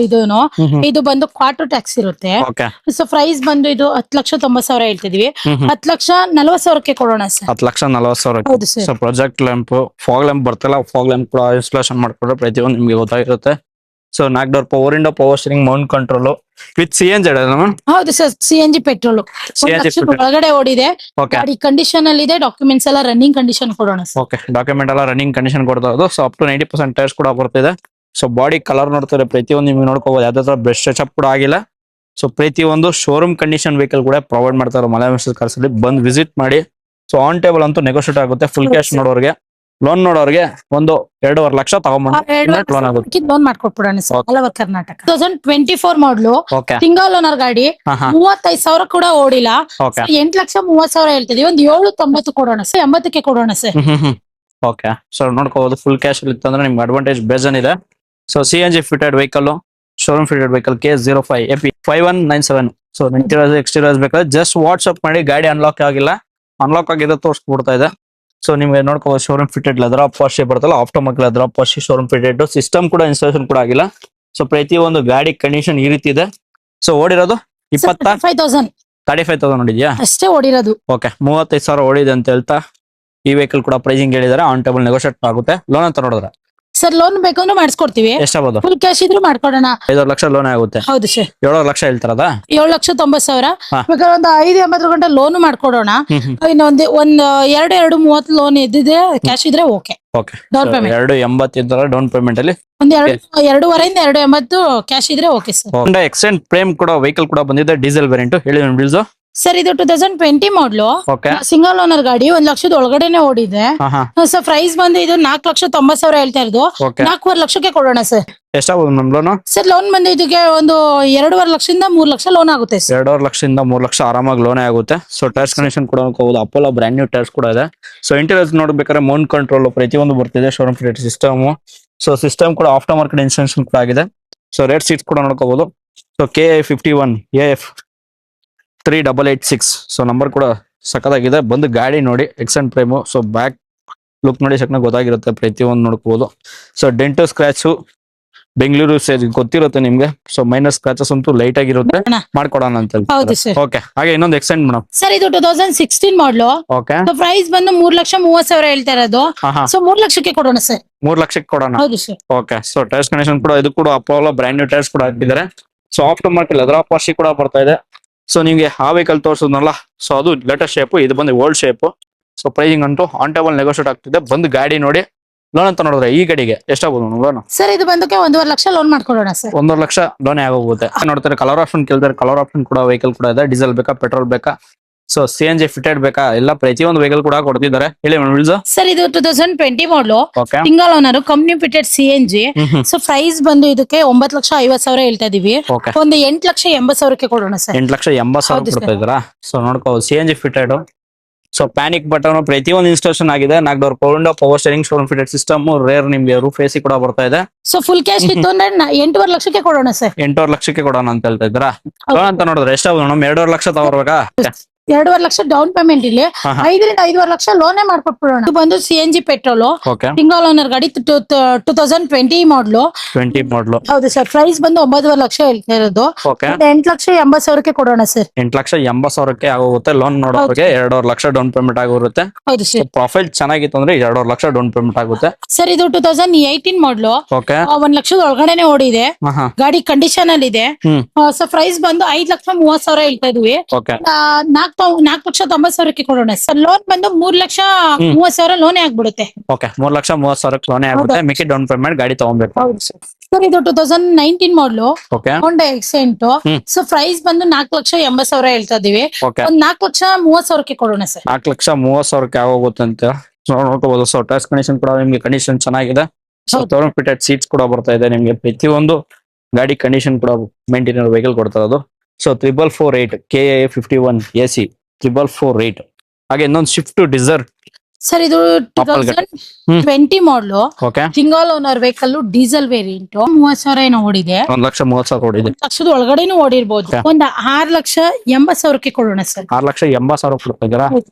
ಇದು ಬಂದು ಕ್ವಾರ್ಟರ್ ಟ್ಯಾಕ್ಸ್ ಇರುತ್ತೆ. ಓಕೆ. ಸೊ ಪ್ರೈಸ್ ಬಂದು ಇದು 10,90,000 ಹೇಳ್ತಿದೀವಿ, 10,40,000ಕ್ಕೆ ಕೊಡೋಣ ಸರ್. 10,40,000. ಹೌದು sir. So project lamp, fog lamp ಬರ್ತಲ್ಲ, ಫಾಗ್ ಲ್ಯಾಂಪ್ ಕೂಡ ಇನ್ಸ್ಟಾಲೇಷನ್ ಮಾಡ್ಕೊಂಡ್ರೆ ಪ್ರತಿಯೊಂದು ನಿಮ್ಗೆ ಗೊತ್ತಾಗಿರುತ್ತೆ. So 4 door power window, power steering, mount control with CNG madam. ಹೌದು ಸರ್. CNG ಪೆಟ್ರೋಲ್ ಒಳಗಡೆ ಓಡಿದೆ. ಓಕೆ. ಗಾಡಿ ಕಂಡೀಷನ್ ಅಲ್ಲಿ ಇದೆ. ಡಾಕ್ಯುಮೆಂಟ್ಸ್ ಎಲ್ಲ ರನ್ನಿಂಗ್ ಕಂಡೀಷನ್ ಕೊಡೋಣ ಸರ್. ಓಕೆ. ಡಾಕ್ಯುಮೆಂಟ್ ಎಲ್ಲ ರನ್ನಿಂಗ್ ಕಂಡೀಷನ್ ಕೊಡ್ತಾ ಇರೋದು. ಸೊ ಅಪ್ ಟು 90% ಟೈರ್ಸ್ ಕೂಡ ಬರ್ತಿದೆ. ಸೊ ಬಾಡಿ ಕಲರ್ ನೋಡ್ತಾರೆ ಪ್ರತಿಯೊಂದು ನಿಮ್ಗೆ ನೋಡ್ಕೋಬಹುದು. ಯಾವ್ದೇ ತರ ಬ್ರಷ್ ಟಚ್ ಕೂಡ ಆಗಿಲ್ಲ. ಸೊ ಪ್ರತಿಯೊಂದು ಶೋರೂಮ್ ಕಂಡೀಷನ್ ವೆಹಿಕಲ್ ಕೂಡ ಪ್ರೊವೈಡ್ ಮಾಡ್ತಾರೆ ಮಲಯಾಳಂ ಕಾರ್ಸ್ ಅಲ್ಲಿ. ಬಂದು ವಿಸಿಟ್ ಮಾಡಿ. ಸೊ ಆನ್ ಟೇಬಲ್ ಅಂತೂ ನೆಗೋಷಿಯೇಟ್ ಆಗುತ್ತೆ. ಫುಲ್ ಕ್ಯಾಶ್ ನೋಡೋರಿಗೆ, ಲೋನ್ ನೋಡೋರಿಗೆ 1-2.5 ಲಕ್ಷ ತಗೊಂಡ್ಬಂದು ಲೋನ್ ಆಗುತ್ತೆ. ಲೋನ್ ಮಾಡ್ಕೊಟ್ಬಿಡೋಣ sir. Okay. All over Karnataka. 2024 model okay. Single owner ಗಾಡಿ, 35,000 ಕೂಡ ಓಡಿಲ್ಲ. ಓಕೆ. 8,30,000 ಹೇಳ್ತಿದೀವಿ, ಒಂದು 7.90 ಕೊಡೋಣ ಸರ್. 80ಕ್ಕೆ ಕೊಡೋಣ ಸರ್. ಓಕೆ. ಸೊ ನೋಡ್ಕೋಬಹುದು. ಫುಲ್ ಕ್ಯಾಶ್ ಇತ್ತಂದ್ರೆ ನಿಮ್ಗೆ ಅಡ್ವಾಂಟೇಜ್ ಬೇಜನ್ ಇದೆ. So CNG fitted vehicle, showroom fitted vehicle, K05 AP 5197. So interiors exteriors ಬೇಕಾದ್ರೆ ಜಸ್ಟ್ ವಾಟ್ಸ್ಆಪ್ ಮಾಡಿ. ಗಾಡಿ ಅನ್ಲಾಕ್ ಆಗಿಲ್ಲ, ಅನ್ಲಾಕ್ ಆಗಿದೆ ತೋರಿಸ್ಬಿಡ್ತಾ ಇದೆ. ಸೊ ನಿಮ್ಗೆ ನೋಡ್ಕೋಬಹುದು. Showroom fitted leather up wash ಬರ್ತಲ್ಲ, after leather up wash, showroom fitted. System ಕೂಡ ಇನ್ಸ್ಟಾಲೇಷನ್ ಕೂಡ ಆಗಿಲ್ಲ. ಸೊ ಪ್ರತಿಯೊಂದು ಗಾಡಿ ಕಂಡೀಷನ್ ಈ ರೀತಿ ಇದೆ. ಸೊ ಓಡಿರೋದು 35,000 ನೋಡಿದ್ಯಾ? ಅಷ್ಟೇ ಓಡಿರೋದು. ಓಕೆ. 35,000 ಓಡಿದೆ ಅಂತ ಹೇಳ್ತಾ ಈ ವೆಹಿಕಲ್ ಕೂಡ ಪ್ರೈಸಿಂಗ್ ಹೇಳಿದಾರೆ. ಆನ್ ಟೇಬಲ್ ನೆಗೋಷಿಯೇಟ್ ಆಗುತ್ತೆ. ಲೋನ್ ಅಂತ ನೋಡಿದ್ರೆ ಸರ್ ಲೋನ್ ಬೇಕಂದ್ರೆ ಮಾಡಿಸ್ಕೊಡ್ತೀವಿ. ಎಷ್ಟಾಗ್ಬೋದು? ಫುಲ್ ಕ್ಯಾಶ್ ಇದ್ರು ಮಾಡ್ಕೊಡೋಣ. 5 ಲಕ್ಷ ಲೋನ್ ಆಗುತ್ತೆ. ಹೌದು ಸರ್. 7 ಲಕ್ಷ ಹೇಳ್ತಾರದ? 7,90,000. ಹಾ. ಬೇಕಾದ್ರೆ ಒಂದು 5-80 ಗಂಟೆ ಲೋನ್ ಮಾಡ್ಕೊಡೋಣ. ಇನ್ನೊಂದು 2.5-30 ಲೋನ್ ಇದ್ದಿದೆ, ಕ್ಯಾಶ್ ಇದ್ರೆ ಓಕೆ. ಓಕೆ. ಡೌನ್ ಪೇಮೆಂಟ್ 2.80 ಇದ್ದಾರೆ ಡೌನ್ ಪೇಮೆಂಟ್ ಅಲ್ಲಿ. ಒಂದು 2.5-2.50 2.80 ಕ್ಯಾಶ್ ಇದ್ರೆ ಓಕೆ ಸರ್. ಹೋಂಡಾ ಎಕ್ಸೆಂಟ್ ಪ್ರೇಮ್ ಕೂಡ ವೆಹಿಕಲ್ ಕೂಡ ಬಂದಿದೆ. Diesel variant. ಹೇಳಿ ಡೀಲ್ಸ್. ಸರ್ ಇದು 2020 ಮಾಡಲು, ಓಕೆ. ಸಿಂಗಲ್ ಓನರ್ ಗಾಡಿ, 1 ಲಕ್ಷದ ಒಳಗಡೆನೆ ಓಡಿದೆ. ಸರ್ ಪ್ರೈಸ್ ಬಂದು ಇದು 4,90,000 ಹೇಳ್ತಾ ಇರೋದು, ಓಕೆ. 4.5 ಲಕ್ಷಕ್ಕೆ ಕೊಡೋಣ ಸರ್. ಎಷ್ಟಾಗ್ಬೋದು ನಮ್ ಲೋನ್? ಸರ್ ಲೋನ್ ಬಂದು ಇದಕ್ಕೆ ಒಂದು 2.5 ಲಕ್ಷದಿಂದ 3 ಲಕ್ಷ ಲೋನ್ ಆಗುತ್ತೆ ಸರ್. 2.5 ಲಕ್ಷದಿಂದ 3 ಲಕ್ಷ ಆರಾಮಾಗಿ ಲೋನ್ ಆಗುತ್ತೆ. ಸೊ ಟೈರ್ಸ್ ಕಂಡೀಷನ್ ಕೂಡ ನೋಡ್ಕೋಬಹುದು. ಅಪೋಲೋ ಬ್ರ್ಯಾಂಡ್ ನ್ಯೂ ಟೈರ್ಸ್ ಕೂಡ ಇದೆ. ಸೊ ಇಂಟೀರಿಯರ್ಸ್ ನೋಡ್ಬೇಕಾದ್ರೆ ಮೌಂಟ್ ಕಂಟ್ರೋಲ್ ಪ್ರತಿಯೊಂದು ಬರ್ತಿದೆ. Showroom fitted system. So system ಕೂಡ ಆಫ್ಟರ್ ಮಾರ್ಕೆಟ್ ಇನ್ಸ್ಟಾಲೇಷನ್ ಕೂಡ ಆಗಿದೆ. ಸೊ ರೇಟ್ ಸೀಟ್ಸ್ ಕೂಡ ನೋಡ್ಕೋಬಹುದು. So KI51 AF 3886. So number ಕೂಡ ಸಖತ್ತಾಗಿದೆ. ಬಂದು ಗಾಡಿ ನೋಡಿ. Xcent prime. So back look ನೋಡಿ ಸಕ್ಕ ಗೊತ್ತಾಗಿರುತ್ತೆ. ಪ್ರತಿಯೊಂದು ನೋಡ್ಕೋಬಹುದು. ಸೊ ಡೆಂಟು ಸ್ಕ್ರಾಚು ಬೆಂಗಳೂರು ಗೊತ್ತಿರುತ್ತೆ ನಿಮ್ಗೆ. ಸೊ ಮೈನರ್ ಸ್ಕ್ರಾಚಸ್ ಅಂತೂ ಲೈಟ್ ಆಗಿರುತ್ತೆ, ಮಾಡ್ಕೊಡೋಣ ಅಂತ. ಹೌದು ಸರ್. ಓಕೆ. ಹಾಗೆ ಇನ್ನೊಂದು ಎಕ್ಸೆಂಟ್ ಮೇಡಮ್. ಸರ್ ಇದು 2016 ಮಾಡಲು, ಓಕೆ. ಪ್ರೈಸ್ ಬಂದು 3,30,000 ಹೇಳ್ತಾ ಇರೋದು. ಸೊ 3 ಲಕ್ಷಕ್ಕೆ ಕೊಡೋಣ ಸರ್. 3 ಲಕ್ಷಕ್ಕೆ ಕೊಡೋಣ. ಹೌದು sir. Okay. So tyres condition ಕೂಡ ಇದು ಕೂಡ ಅಪೋಲೋ ಬ್ರ್ಯಾಂಡ್ ನ್ಯೂ ಟೈರ್ಸ್ ಕೂಡ ಹಾಕಿದ್ದಾರೆ. So after market leather up wash ಕೂಡ ಬರ್ತಾ ಇದೆ. ಸೊ ನಿಮ್ಗೆ ಆ ವೆಹಿಕಲ್ ತೋರಿಸೋದ್ನಲ್ಲ, ಸೊ ಅದು ಲೇಟೆಸ್ಟ್ ಶೇಪ್, ಇದು ಬಂದು ಓಲ್ಡ್ ಶೇಪ್. ಸೊ ಪ್ರೈಸಿಂಗ್ ಅಂತೂ ಆನ್ ಟೇಬಲ್ ನೆಗೋಷಿಯೇಟ್ ಆಗ್ತಿದೆ. ಬಂದು ಗಾಡಿ ನೋಡಿ. ಲೋನ್ ಅಂತ ನೋಡಿದ್ರೆ ಈ ಗಾಡಿಗೆ ಎಷ್ಟಾಗ್ಬೋದು ಲೋನ್? ಸರ್ ಇದು ಬಂದಕ್ಕೆ 1.5 ಲಕ್ಷ ಲೋನ್ ಮಾಡ್ಕೊಡೋಣ ಸರ್. 1.5 ಲಕ್ಷ ಲೋನ್ ಆಗೋಗುತ್ತೆ. ನೋಡ್ತಾರೆ ಕಲರ್ ಆಪ್ಷನ್ ಕೇಳ್ತಾರೆ. ಕಲರ್ ಆಪ್ಷನ್ ಕೂಡ ವೆಹಿಕಲ್ ಕೂಡ ಇದೆ. ಡೀಸೆಲ್ ಬೇಕಾ, ಪೆಟ್ರೋಲ್ ಬೇಕಾ? ಸೊ CNG ಫಿಟೆಡ್ ಬೇಕಾ, ಎಲ್ಲ ಪ್ರತಿಯೊಂದು ವೆಹಿಕಲ್ ಕೂಡ ಕೊಡ್ತಿದ್ದಾರೆ. ಹೇಳಿ ಮೇಡಮ್ ವಿಲ್ಸ್. ಸರ್ ಇದು 2020 model okay. Single owner company fitted CNG. So price ಬಂದು ಇದಕ್ಕೆ 9,50,000 ಹೇಳ್ತಾ ಇದೀವಿ. ಓಕೆ. ಒಂದು 8,80,000ಕ್ಕೆ ಕೊಡೋಣ ಸರ್. 8,80,000 ಹೌದು ಕೊಡ್ತಾ ಇದ್ದೀರಾ. ಸೊ ನೋಡ್ಕೋ CNG fitted. So panic button ಪ್ರತಿಯೊಂದು ಇನ್ಸ್ಟಾಲೇಷನ್ ಆಗಿದೆ. 4 door power window, power steering, showroom fitted system, rear ನಿಮ್ಗೆ ರೂಫ್ AC ಕೂಡ ಬರ್ತಾ ಇದೆ. ಸೊ ಫುಲ್ ಕ್ಯಾಶ್ ಇತ್ತು ಅಂದ್ರೆ 8.5 ಲಕ್ಷಕ್ಕೆ ಕೊಡೋಣ ಸರ್. 8.5 ಲಕ್ಷಕ್ಕೆ ಕೊಡೋಣ ಅಂತ ಹೇಳ್ತಾ ಇದ್ದೀರಾ. ಲೋನ್ ಅಂತ ನೋಡಿದ್ರೆ ಎಷ್ಟಾಗುತ್ತೆ ಮೇಡಮ್? 2.5 ಲಕ್ಷ ತಗೋರ್ಬೇಕಾ? 2.5 ಲಕ್ಷ ಡೌನ್ ಪೇಮೆಂಟ್ ಇಲ್ಲಿ, ಹಾ, ಹಾ. 5ರಿಂದ 5.5 ಲಕ್ಷ ಲೋನೇ ಮಾಡ್ಕೊಟ್ಬಿಡೋಣ. ಇದು ಬಂದು CNG petrol okay. Single owner ಗಾಡಿ 2020 ಮಾಡಲು. 20 ಮಾಡಲು. ಹೌದು ಸರ್. ಪ್ರೈಸ್ ಬಂದು 9.5 ಲಕ್ಷ ಹೇಳ್ತಾ ಇರೋದು. ಓಕೆ. 8,80,000ಕ್ಕೆ ಕೊಡೋಣ ಸರ್. 8,80,000ಕ್ಕೆ ಆಗೋಗುತ್ತೆ. ಲೋನ್ ನೋಡೋರಿಗೆ 2.5 ಲಕ್ಷ ಡೌನ್ ಪೇಮೆಂಟ್ ಆಗಿರುತ್ತೆ. ಹೌದು ಸರ್. ಪ್ರೊಫೈಲ್ ಚೆನ್ನಾಗಿತ್ತು ಅಂದ್ರೆ 2.5 ಲಕ್ಷ ಡೌನ್ ಪೇಮೆಂಟ್ ಆಗುತ್ತೆ. ಸರ್ ಇದು 2018 ಮಾಡಲು ಓಕೆ. 1 ಲಕ್ಷದ ಒಳಗಡೆನೆ ಓಡಿದೆ. ಗಾಡಿ ಕಂಡೀಷನ್ ಅಲ್ಲಿ ಇದೆ. ಸೊ ಪ್ರೈಸ್ ಬಂದು 5,30,000 ಹೇಳ್ತಾ ಇದೀವಿ. ಓಕೆ. 4,90,000ಕ್ಕೆ ಕೊಡೋಣ ಸರ್. ಲೋನ್ ಬಂದು 3,30,000 ಲೋನೇ ಆಗ್ಬಿಡುತ್ತೆ. ಓಕೆ. 3,30,000 ಲೋನೇ ಆಗುತ್ತೆ. ಮಿಕ್ಕಿ ಡೌನ್ ಪೇಮೆಂಟ್ ಗಾಡಿ ತಗೊಬೇಕು. ಹೌದು ಸರ್. ಸರ್ ಇದು 2019 ಮಾಡಲು ಓಕೆ. ಹೋಂಡಾ ಎಕ್ಸೆಂಟ್. ಸೊ ಪ್ರೈಸ್ ಬಂದು 4,80,000 ಹೇಳ್ತಾ ಇದೀವಿ. ಓಕೆ. ಒಂದ್ 4,30,000ಕ್ಕೆ ಕೊಡೋಣ ಸರ್. 4,30,000ಕ್ಕೆ ಆಗೋಗುತ್ತೆ ಅಂತ ನೋಡ್ಕೋಬಹುದು. ಸೊ ಟೈರ್ಸ್ ಕಂಡೀಷನ್ ಕೂಡ ನಿಮ್ಗೆ ಕಂಡೀಷನ್ ಚೆನ್ನಾಗಿದೆ. ಸೊ ಹೌದು. ಶೋರೂಮ್ ಫಿಟೆಡ್ ಸೀಟ್ಸ್ ಕೂಡ ಬರ್ತಾ ಇದೆ ನಿಮ್ಗೆ. ಪ್ರತಿಯೊಂದು ಗಾಡಿ ಕಂಡೀಷನ್ ಕೂಡ ಮೇಂಟೈನ್ ವೆಹಿಕಲ್ ಕೊಡ್ತಾ ಇರೋದು. So 448 KA 51 AC 448. ಹಾಗೆ ಇನ್ನೊಂದು ಸ್ವಿಫ್ಟ್ ಡಿಸೈರ್. ಸರ್ ಇದು 2020 model okay. Single owner vehicle diesel variant 30,000 ಏನೋ ಓಡಿದೆ. 1,30,000 ಓಡಿದೆ. 1 ಲಕ್ಷದ ಒಳಗಡೆನೂ ಓಡಿರ್ಬೋದು. Okay. ಒಂದ್ 6,80,000ಕ್ಕೆ ಕೊಡೋಣ ಸರ್. 6,80,000 ಕೊಡ್ತಾ ಇದ್ದೀರಾ. ಹೌದು.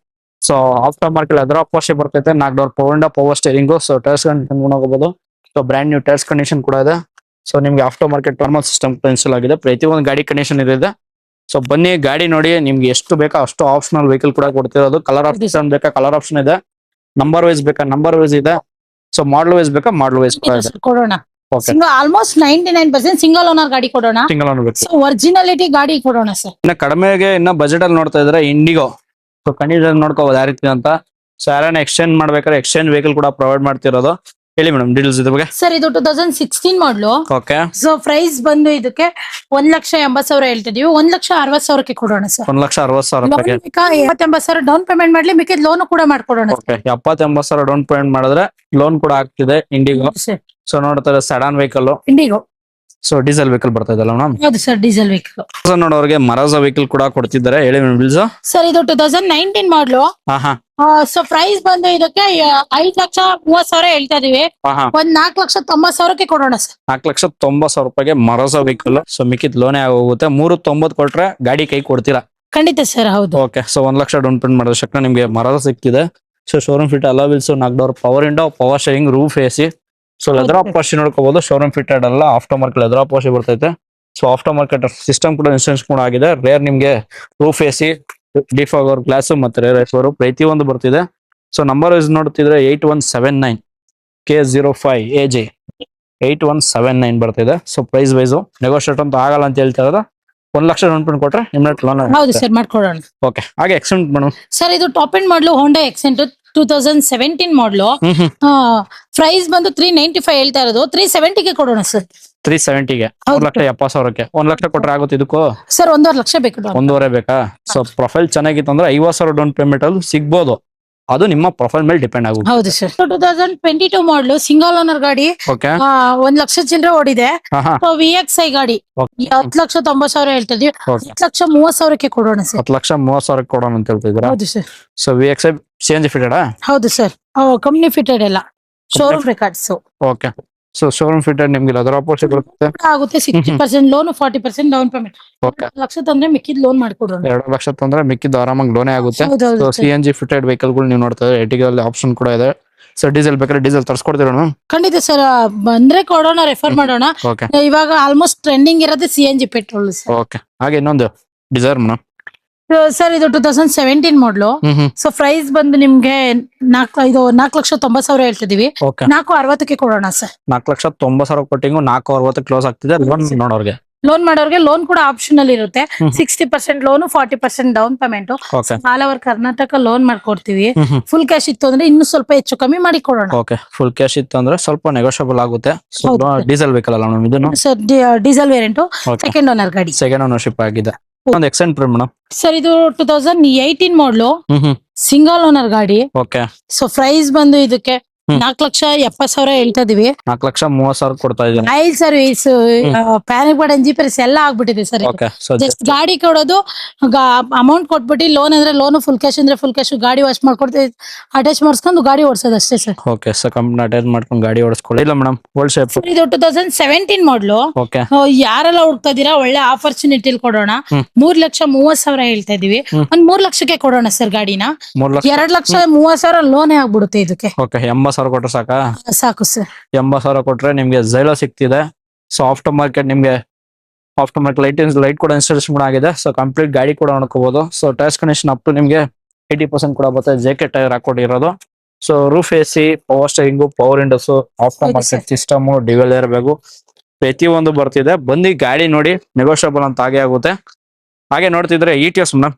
ಸೊ ಆಫ್ಟರ್ ಮಾರ್ಕೆಟ್ ಅದರ ಪೋರ್ಷೆ ಬರ್ತೈತೆ. 4 door power window, power steering. So tyres condition ಹೋಗಬಹುದು. So brand new tyres condition ಕೂಡ ಇದೆ. ಸೊ ನಿಮ್ಗೆ after market normal system install ಆಗಿದೆ. ಪ್ರತಿಯೊಂದು ಗಾಡಿ ಕಂಡೀಷನ್ ಇದೆ. ಸೊ ಬನ್ನಿ ಗಾಡಿ ನೋಡಿ. ನಿಮ್ಗೆ ಎಷ್ಟು ಬೇಕಾ ಅಷ್ಟು ಆಪ್ಷನಲ್ ವೆಹಿಕಲ್ ಕೂಡ ಕೊಡ್ತಿರೋದು. ಕಲರ್ ಆಪ್ಷನ್ ಬೇಕಾ ಕಲರ್ ಆಪ್ಷನ್ ಇದೆ. ನಂಬರ್ ವೈಸ್ ಬೇಕಾ ನಂಬರ್ ವೈಸ್ ಇದೆ. ಸೊ ಮಾಡಲ್ ವೈಸ್ ಬೇಕಾ ಮಾಡಲ್ ವೈಸ್ ಕೂಡ ಇದೆ. ಕೊಡೋಣ. Okay. Single almost 99% single owner ಗಾಡಿ ಕೊಡೋಣ. ಸಿಂಗಲ್ ಓನರ್ ಬೇಕು. ಸೊ ಒರಿಜಿನಾಲಿಟಿ ಗಾಡಿ ಕೊಡೋಣ ಸರ್. ಇನ್ನ ಕಡಿಮೆಗೆ ಇನ್ನ ಬಜೆಟ್ ಅಲ್ಲಿ ನೋಡ್ತಾ ಇದ್ರೆ ಇಂಡಿಗೋ. ಸೊ ಕಂಡೀಷನ್ ನೋಡ್ಕೋಬಹುದು ಯಾವ ರೀತಿ ಅಂತ. ಸೊ ಯಾರನ್ನ ಎಕ್ಸ್ಚೇಂಜ್ ಮಾಡ್ಬೇಕಾದ್ರೆ ಎಕ್ಸ್ಚೇಂಜ್ ವೆಹಿಕಲ್ ಕೂಡ ಪ್ರೊವೈಡ್ ಮಾಡ್ತಿರೋದು. ಹೇಳಿ ಮೇಡಮ್ ಡೀಟೇಲ್ಸ್ ಇದ್ರ ಬಗ್ಗೆ. ಸರ್ ಇದು 2016 ಮಾಡಲು. ಓಕೆ. ಸೊ ಪ್ರೈಸ್ ಬಂದು ಇದಕ್ಕೆ 1,80,000 ಹೇಳ್ತಿದೀವಿ. 1,60,000ಕ್ಕೆ ಕೊಡೋಣ ಸರ್. 1,60,000 ರೂಪಾಯಿಗೆ. 70,000 ಡೌನ್ ಪೇಮೆಂಟ್ ಮಾಡ್ಲಿ, ಮಿಕ್ಕಿದ ಲೋನ್ ಕೂಡ ಮಾಡ್ಕೊಡೋಣ. ಓಕೆ. 70,80,000 ಡೌನ್ ಪೇಮೆಂಟ್ ಮಾಡಿದ್ರೆ ಲೋನ್ ಕೂಡ ಆಗ್ತಿದೆ. ಇಂಡಿಗೋ. ಸೊ ನೋಡ್ತಾರೆ sedan vehicle. IndiGo. So diesel vehicle ಬರ್ತಾ ಇದಲ್ಲ ಮೇಡಮ್. ಹೌದು ಸರ್. ಡೀಸೆಲ್ ವೆಹಿಕಲ್ ನೋಡೋರಿಗೆ ಮರಾಜಾ ವೆಹಿಕಲ್ ಕೂಡ ಕೊಡ್ತಿದ್ದಾರೆ. ಹೇಳಿ ಮೇಡಮ್ ಬಿಲ್ಸ್. ಸರ್ ಇದು 2019 ಮಾಡಲು. ಹಾ ಹಾ ಸೊ ಪ್ರೈಸ್ ಬಂದು ಇದಕ್ಕೆ 5,30,000 ಹೇಳ್ತಾ ಇದೀವಿ. ಹಾ ಹಾ. ಒಂದ್ 4,90,000ಕ್ಕೆ ಕೊಡೋಣ ಸರ್. 4,90,000 ರೂಪಾಯಿಗೆ ಮರಾಜಾ ವೆಹಿಕಲ್. ಸೊ ಮಿಕ್ಕಿದ್ ಲೋನೇ ಆಗೋಗುತ್ತೆ. 3,90,000 ಕೊಟ್ರೆ ಗಾಡಿ ಕೈ ಕೊಡ್ತೀರಾ. ಖಂಡಿತ ಸರ್. ಹೌದು. Okay. So 1 lakh down payment ಮಾಡಿದ ತಕ್ಷಣ ನಿಮ್ಗೆ ಮರಾಜಾ ಸಿಕ್ತಿದೆ. So showroom fit alloy wheels, 4 door power window, power steering, roof AC. So leather ಪಾರ್ಷಿ ನೋಡ್ಕೋಬಹುದು. ಶೋರೂಮ್ ಫಿಟೆಡ್ ಅಲ್ಲ, ಆಫ್ಟರ್ ಮಾರ್ಕೆಟ್ ಲೆದರ್ ಪಾರ್ಷಿ ಬರ್ತೈತೆ. ಸೊ ಆಫ್ಟರ್ ಮಾರ್ಕೆಟ್ ಸಿಸ್ಟಮ್ ಕೂಡ ಇನ್ಸ್ಟೆನ್ಸ್ ಕೂಡ ಆಗಿದೆ. ರೇರ್ ನಿಮ್ಗೆ ರೂಫ್ AC, ಡಿಫಾಗರ್ ಗ್ಲಾಸ್ ಮತ್ತೆ ರೇರ್ ಐಫರ್ ಪ್ರತಿಯೊಂದು ಬರ್ತಿದೆ. ಸೊ ನಂಬರ್ ವೈಸ್ ನೋಡ್ತಿದ್ರೆ 8179 K05 AJ 8179 ಬರ್ತಿದೆ. ಸೊ ಪ್ರೈಸ್ ವೈಸ್ ನೆಗೋಷಿಯೇಟ್ ಅಂತ ಆಗಲ್ಲ ಅಂತ ಹೇಳ್ತಾ ಇರೋದು. 1 ಲಕ್ಷ ಡೌನ್ ಪೇಮೆಂಟ್ ಕೊಟ್ರೆ ಇಮಿಡಿಯೇಟ್ ಲೋನ್. ಹೌದು ಸರ್. ಮಾಡ್ಕೊಡೋಣ. ಓಕೆ. ಹಾಗೆ ಎಕ್ಸೆಂಟ್ ಮೇಡಮ್. ಸರ್ ಇದು ಟಾಪ್ ಎಂಡ್ ಮಾಡಲು ಹೋಂಡಾ ಎಕ್ಸೆಂಟ್ 2017 ಮಾಡಲು. ಪ್ರೈಸ್ ಬಂದು 395 ಹೇಳ್ತಾ ಇರೋದು. 370ಗೆ ಕೊಡೋಣ ಸರ್. 370ಗೆ. 1,70,000ಕ್ಕೆ 1 ಲಕ್ಷ ಕೊಟ್ರೆ ಆಗುತ್ತೆ ಇದಕ್ಕೂ. ಸರ್ 1.5 ಲಕ್ಷ ಬೇಕು. 1.5 ಬೇಕಾ. ಸೊ ಪ್ರೊಫೈಲ್ ಚೆನ್ನಾಗಿತ್ತು ಅಂದ್ರೆ 50,000 ಡೌನ್ ಪೇಮೆಂಟ್ ಅಲ್ಲಿ ಸಿಗ್ಬೋದು. ಅದು ನಿಮ್ಮ ಪ್ರೊಫೈಲ್ ಮೇಲೆ ಡಿಪೆಂಡ್ ಆಗುತ್ತೆ. ಹೌದು ಸರ್. 2022 ಮಾಡಲು ಸಿಂಗಲ್ ಓನರ್ ಗಾಡಿ. ಓಕೆ. 1 ಲಕ್ಷ ಚಿಲ್ಲರೆ ಓಡಿದೆ. VXI ಗಾಡಿ 10,90,000 ಹೇಳ್ತಾ ಇದೀವಿ. 10,30,000ಕ್ಕೆ ಕೊಡೋಣ ಸರ್. 10,30,000 ಕೊಡೋಣ ಅಂತ ಹೇಳ್ತಿದ್ದೀರಾ. ಹೌದು sir. So VXI CNG fitted. ಹೌದು ಸರ್. ಕಂಪ್ನಿ ಫಿಟೆಡ್ ಎಲ್ಲ showroom records. Okay. So showroom fitted ನಿಮ್ಗೆ ಅದರ ಅಪೋಸಿಟ್ ಬರುತ್ತೆ. ಆಗುತ್ತೆ. 60% loan, 40% down payment. Okay. 1 lakh ತಂದ್ರೆ ಮಿಕ್ಕಿದ್ ಲೋನ್ ಮಾಡ್ಕೊಡೋಣ. 2 ಲಕ್ಷ ತಂದ್ರೆ ಮಿಕ್ಕಿದ್ದು ಆರಾಮಾಗಿ ಲೋನೇ ಆಗುತ್ತೆ. ಹೌದೌದು so sir. CNG fitted vehicle ಗಳು ನೀವು ನೋಡ್ತಾ ಇದ್ರೆ ಎಟಿಗಲ್ ಆಪ್ಷನ್ ಕೂಡ ಇದೆ. ಸೊ ಡೀಸೆಲ್ ಬೇಕಾದ್ರೆ ಡೀಸೆಲ್ ತರ್ಸ್ಕೊಡ್ತೀರಾ ಮೇಡಮ್. ಖಂಡಿತ ಸರ್. ಬಂದ್ರೆ ಕೊಡೋಣ, ರೆಫರ್ ಮಾಡೋಣ. ಓಕೆ. ಇವಾಗ ಆಲ್ಮೋಸ್ಟ್ ಟ್ರೆಂಡಿಂಗ್ ಇರೋದೇ CNG ಪೆಟ್ರೋಲ್ ಸರ್. ಓಕೆ. ಹಾಗೆ ಇನ್ನೊಂದು ಡಿಸೈರ್ ಮೇಡಮ್. ಸರ್ ಇದು 2017 ಮಾಡಲು. ಸೊ ಪ್ರೈಸ್ ಬಂದು ನಿಮ್ಗೆ 4,90,000 ಹೇಳ್ತಿದೀವಿ. ಓಕೆ. 4,60ಕ್ಕೆ ಕೊಡೋಣ ಸರ್. 4,90,000 ಕೊಟ್ಟಿಂಗು 4,60 ಕ್ಲೋಸ್ ಆಗ್ತಿದೆ. ಲೋನ್ ನೋಡೋರ್ಗೆ ಲೋನ್ ಮಾಡೋರ್ಗೆ ಲೋನ್ ಕೂಡ ಆಪ್ಷನಲ್ ಇರುತ್ತೆ. 60% loan, 40% down payment. Okay. All over Karnataka loan ಮಾಡ್ಕೊಡ್ತೀವಿ. ಫುಲ್ ಕ್ಯಾಶ್ ಇತ್ತು ಅಂದ್ರೆ ಇನ್ನೂ ಸ್ವಲ್ಪ ಹೆಚ್ಚು ಕಮ್ಮಿ ಮಾಡಿ ಕೊಡೋಣ. ಓಕೆ. ಫುಲ್ ಕ್ಯಾಶ್ ಇತ್ತು ಅಂದ್ರೆ ಸ್ವಲ್ಪ ನೆಗೋಷಿಯಬಲ್ ಆಗುತ್ತೆ. ಹೌದು. ಡೀಸೆಲ್ ವೆಹಿಕಲ್ ಅಲ್ಲ ಮೇಡಮ್ ಇದನ್ನು. Sir diesel variant Okay. Second owner ಗಾಡಿ. ಸೆಕೆಂಡ್ ಓನರ್ಶಿಪ್ ಆಗಿದೆ. ಒಂದು ಎಕ್ಸೆಂಟ್ ಮೇಡಮ್. ಸರ್ ಇದು 2018 ಮಾಡ್ಲು ಹ್ಮ್ ಸಿಂಗಲ್ ಓನರ್ ಗಾಡಿ. ಓಕೆ. ಸೊ ಪ್ರೈಸ್ ಬಂದು ಇದಕ್ಕೆ 4,70,000 ಹೇಳ್ತಾ ಇದೀವಿ. 4,30,000 ಕೊಡ್ತಾ ಇದ್ದೀನಿ. Oil service, panic button, GPS ಎಲ್ಲ ಆಗ್ಬಿಟ್ಟಿದೆ ಸರ್. ಓಕೆ. ಸೊ ಜಸ್ಟ್ ಗಾಡಿ ಕೊಡೋದು, ಅಮೌಂಟ್ ಕೊಟ್ಬಿಟ್ಟು ಲೋನ್ ಅಂದ್ರೆ ಲೋನ್, ಫುಲ್ ಕ್ಯಾಶ್ ಅಂದ್ರೆ ಫುಲ್ ಕ್ಯಾಶ್, ಗಾಡಿ ವಾಶ್ ಮಾಡ್ಕೊಡ್ತೀವಿ, ಅಟ್ಯಾಚ್ ಮಾಡಿಸ್ಕೊಂಡು ಗಾಡಿ ಓಡಿಸೋದು ಅಷ್ಟೇ sir. Okay. So company attend ಮಾಡ್ಕೊಂಡು ಗಾಡಿ ಓಡಿಸ್ಕೊಳ್ಳಿ. ಇಲ್ಲ ಮೇಡಮ್, ಓಲ್ಡ್ ಶೇಪ್. ಇದು 2017 ಮಾಡ್ಲು. ಓಕೆ. ಯಾರೆಲ್ಲ ಹುಡ್ತಾ ಇದೀರಾ, ಒಳ್ಳೆ ಆಪರ್ಚುನಿಟಿ ಕೊಡೋಣ. 3,30,000 ಹೇಳ್ತಾ ಇದೀವಿ. ಒಂದ್ 3 ಲಕ್ಷಕ್ಕೆ ಕೊಡೋಣ ಸರ್ ಗಾಡಿನ. 2,30,000 ಲೋನೇ ಆಗ್ಬಿಡುತ್ತೆ ಇದಕ್ಕೆ. ಓಕೆ. 80,000 ಕೊಟ್ರೆ ಸಾಕಾ? ಸಾಕು ಸರ್. 80,000 ಕೊಟ್ರೆ ನಿಮ್ಗೆ ಝೈಲೋ ಸಿಗ್ತಿದೆ. ಸೊ ಆಫ್ಟರ್ ಮಾರ್ಕೆಟ್ ನಿಮ್ಗೆ ಲೈಟ್ ಕೂಡ ಇನ್ಸ್ಟಾಲೇಷನ್ ಕೂಡ ಆಗಿದೆ. ಸೊ ಕಂಪ್ಲೀಟ್ ಗಾಡಿ ಕೂಡ ನೋಡ್ಕೋಬಹುದು. So tyres condition up to ನಿಮ್ಗೆ 80% ಕೂಡ ಬರುತ್ತೆ. ಜೆಕೆ ಟೈರ್ ಹಾಕೊಂಡಿರೋದು. So roof AC, power steering, power windows, after market system, dual air bag ಪ್ರತಿಯೊಂದು ಬರ್ತಿದೆ. ಬಂದು ಗಾಡಿ ನೋಡಿ, ನೆಗೋಷಿಯಬಲ್ ಅಂತ ಆಗುತ್ತೆ. ಹಾಗೆ ನೋಡ್ತಿದ್ರೆ ETS ಮೇಡಮ್.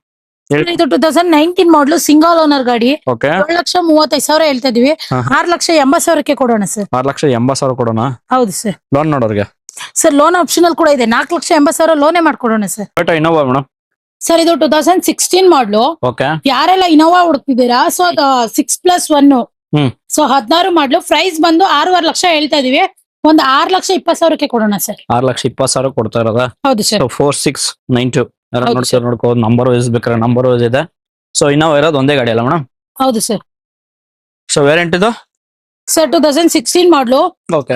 ಇದು 2019 ಮಾಡ್ಲು ಸಿಂಗಲ್ ಓನರ್ ಗಾಡಿ. ಓಕೆ. 7,35,000 ಹೇಳ್ತಾ ಇದೀವಿ. 6,80,000ಕ್ಕೆ ಕೊಡೋಣ ಸರ್. 6,80,000 ಕೊಡೋಣ. ಹೌದು ಸರ್. ಲೋನ್ ನೋಡೋರ್ಗೆ ಸರ್ ಲೋನ್ ಆಪ್ಷನಲ್ ಕೂಡ ಇದೆ. 4,80,000 ಲೋನೇ ಮಾಡ್ಕೊಡೋಣ sir. Toyota Innova madam. Sir ಇದು 2016 ಮಾಡ್ಲು. ಓಕೆ. ಯಾರೆಲ್ಲ ಇನೋವಾ ಹುಡುಕ್ತಿದ್ದೀರಾ, ಸೊ 6+1. So 16 model. ಪ್ರೈಸ್ ಬಂದು 6.5 ಲಕ್ಷ ಹೇಳ್ತಾ ಇದೀವಿ. ಒಂದು 6,20,000ಕ್ಕೆ ಕೊಡೋಣ ಸರ್. 6,20,000 ಕೊಡ್ತಾ ಇರೋದಾ? ಹೌದು ಸರ್. 4692 ನೋಡ್ಕೋ. ನಂಬರ್ ವೈಸ್ ಬೇಕಾದ್ರೆ ನಂಬರ್ ವೈಸ್ ಇದೆ. ಸೊ ಇನೋವಾ ಇರೋದು ಒಂದೇ ಗಾಡಿ ಅಲ್ಲ ಮೇಡಮ್? ಹೌದು ಸರ್. ಸೊ ವೇರಿಯಂಟ್ ಇದು sir 2016 model. Okay.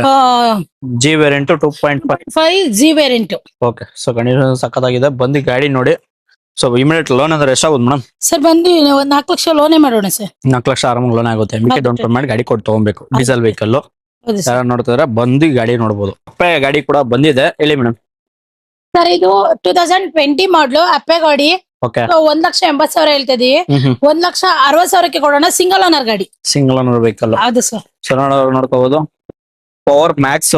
G variant 2.5 G variant. Okay. So condition ಸಕ್ಕತ್ತಾಗಿದೆ. ಬಂದು ಗಾಡಿ ನೋಡಿ. ಸೊ ಇಮಿಡಿಯೇಟ್ ಲೋನ್ ಅಂದ್ರೆ ಎಷ್ಟಾಗುತ್ತೆ ಮೇಡಮ್? ಸರ್ ಬಂದು 4 ಲಕ್ಷ ಲೋನೇ ಮಾಡೋಣ ಸರ್. 4 ಲಕ್ಷ ಆರಾಮಾಗಿ ಲೋನ್ ಆಗುತ್ತೆ. ಮಿಕ್ಕಿ ಡೌನ್ ಪೇಮೆಂಟ್ ಗಾಡಿ ಕೊಟ್ಟು ತಗೊಬೇಕು. ಡೀಸೆಲ್ ವೆಹಿಕಲ್ ಹೌದು ಸರ್. ಯಾರು ನೋಡ್ತಿದ್ರೆ ಬಂದು ಗಾಡಿ ನೋಡ್ಬೋದು. ಅಪ್ಪೆ ಗಾಡಿ ಕೂಡ ಬಂದಿದೆ. ಹೇಳಿ ಮೇಡಮ್. ಸರ್ ಇದು 2020 ಮಾಡ್ಲು ಅಪ್ಪೆ ಗಾಡಿ. ಓಕೆ. 1,80,000 ಹೇಳ್ತಾ ಇದೀವಿ. 1,60,000ಕ್ಕೆ ಕೊಡೋಣ. ಸಿಂಗಲ್ ಓನರ್ ಗಾಡಿ. Single owner vehicle. ಹೌದು ಸರ್. ಸೊ ನೋಡ್ಕೋಬಹುದು. ಪವರ್ ಮ್ಯಾಕ್ಸ್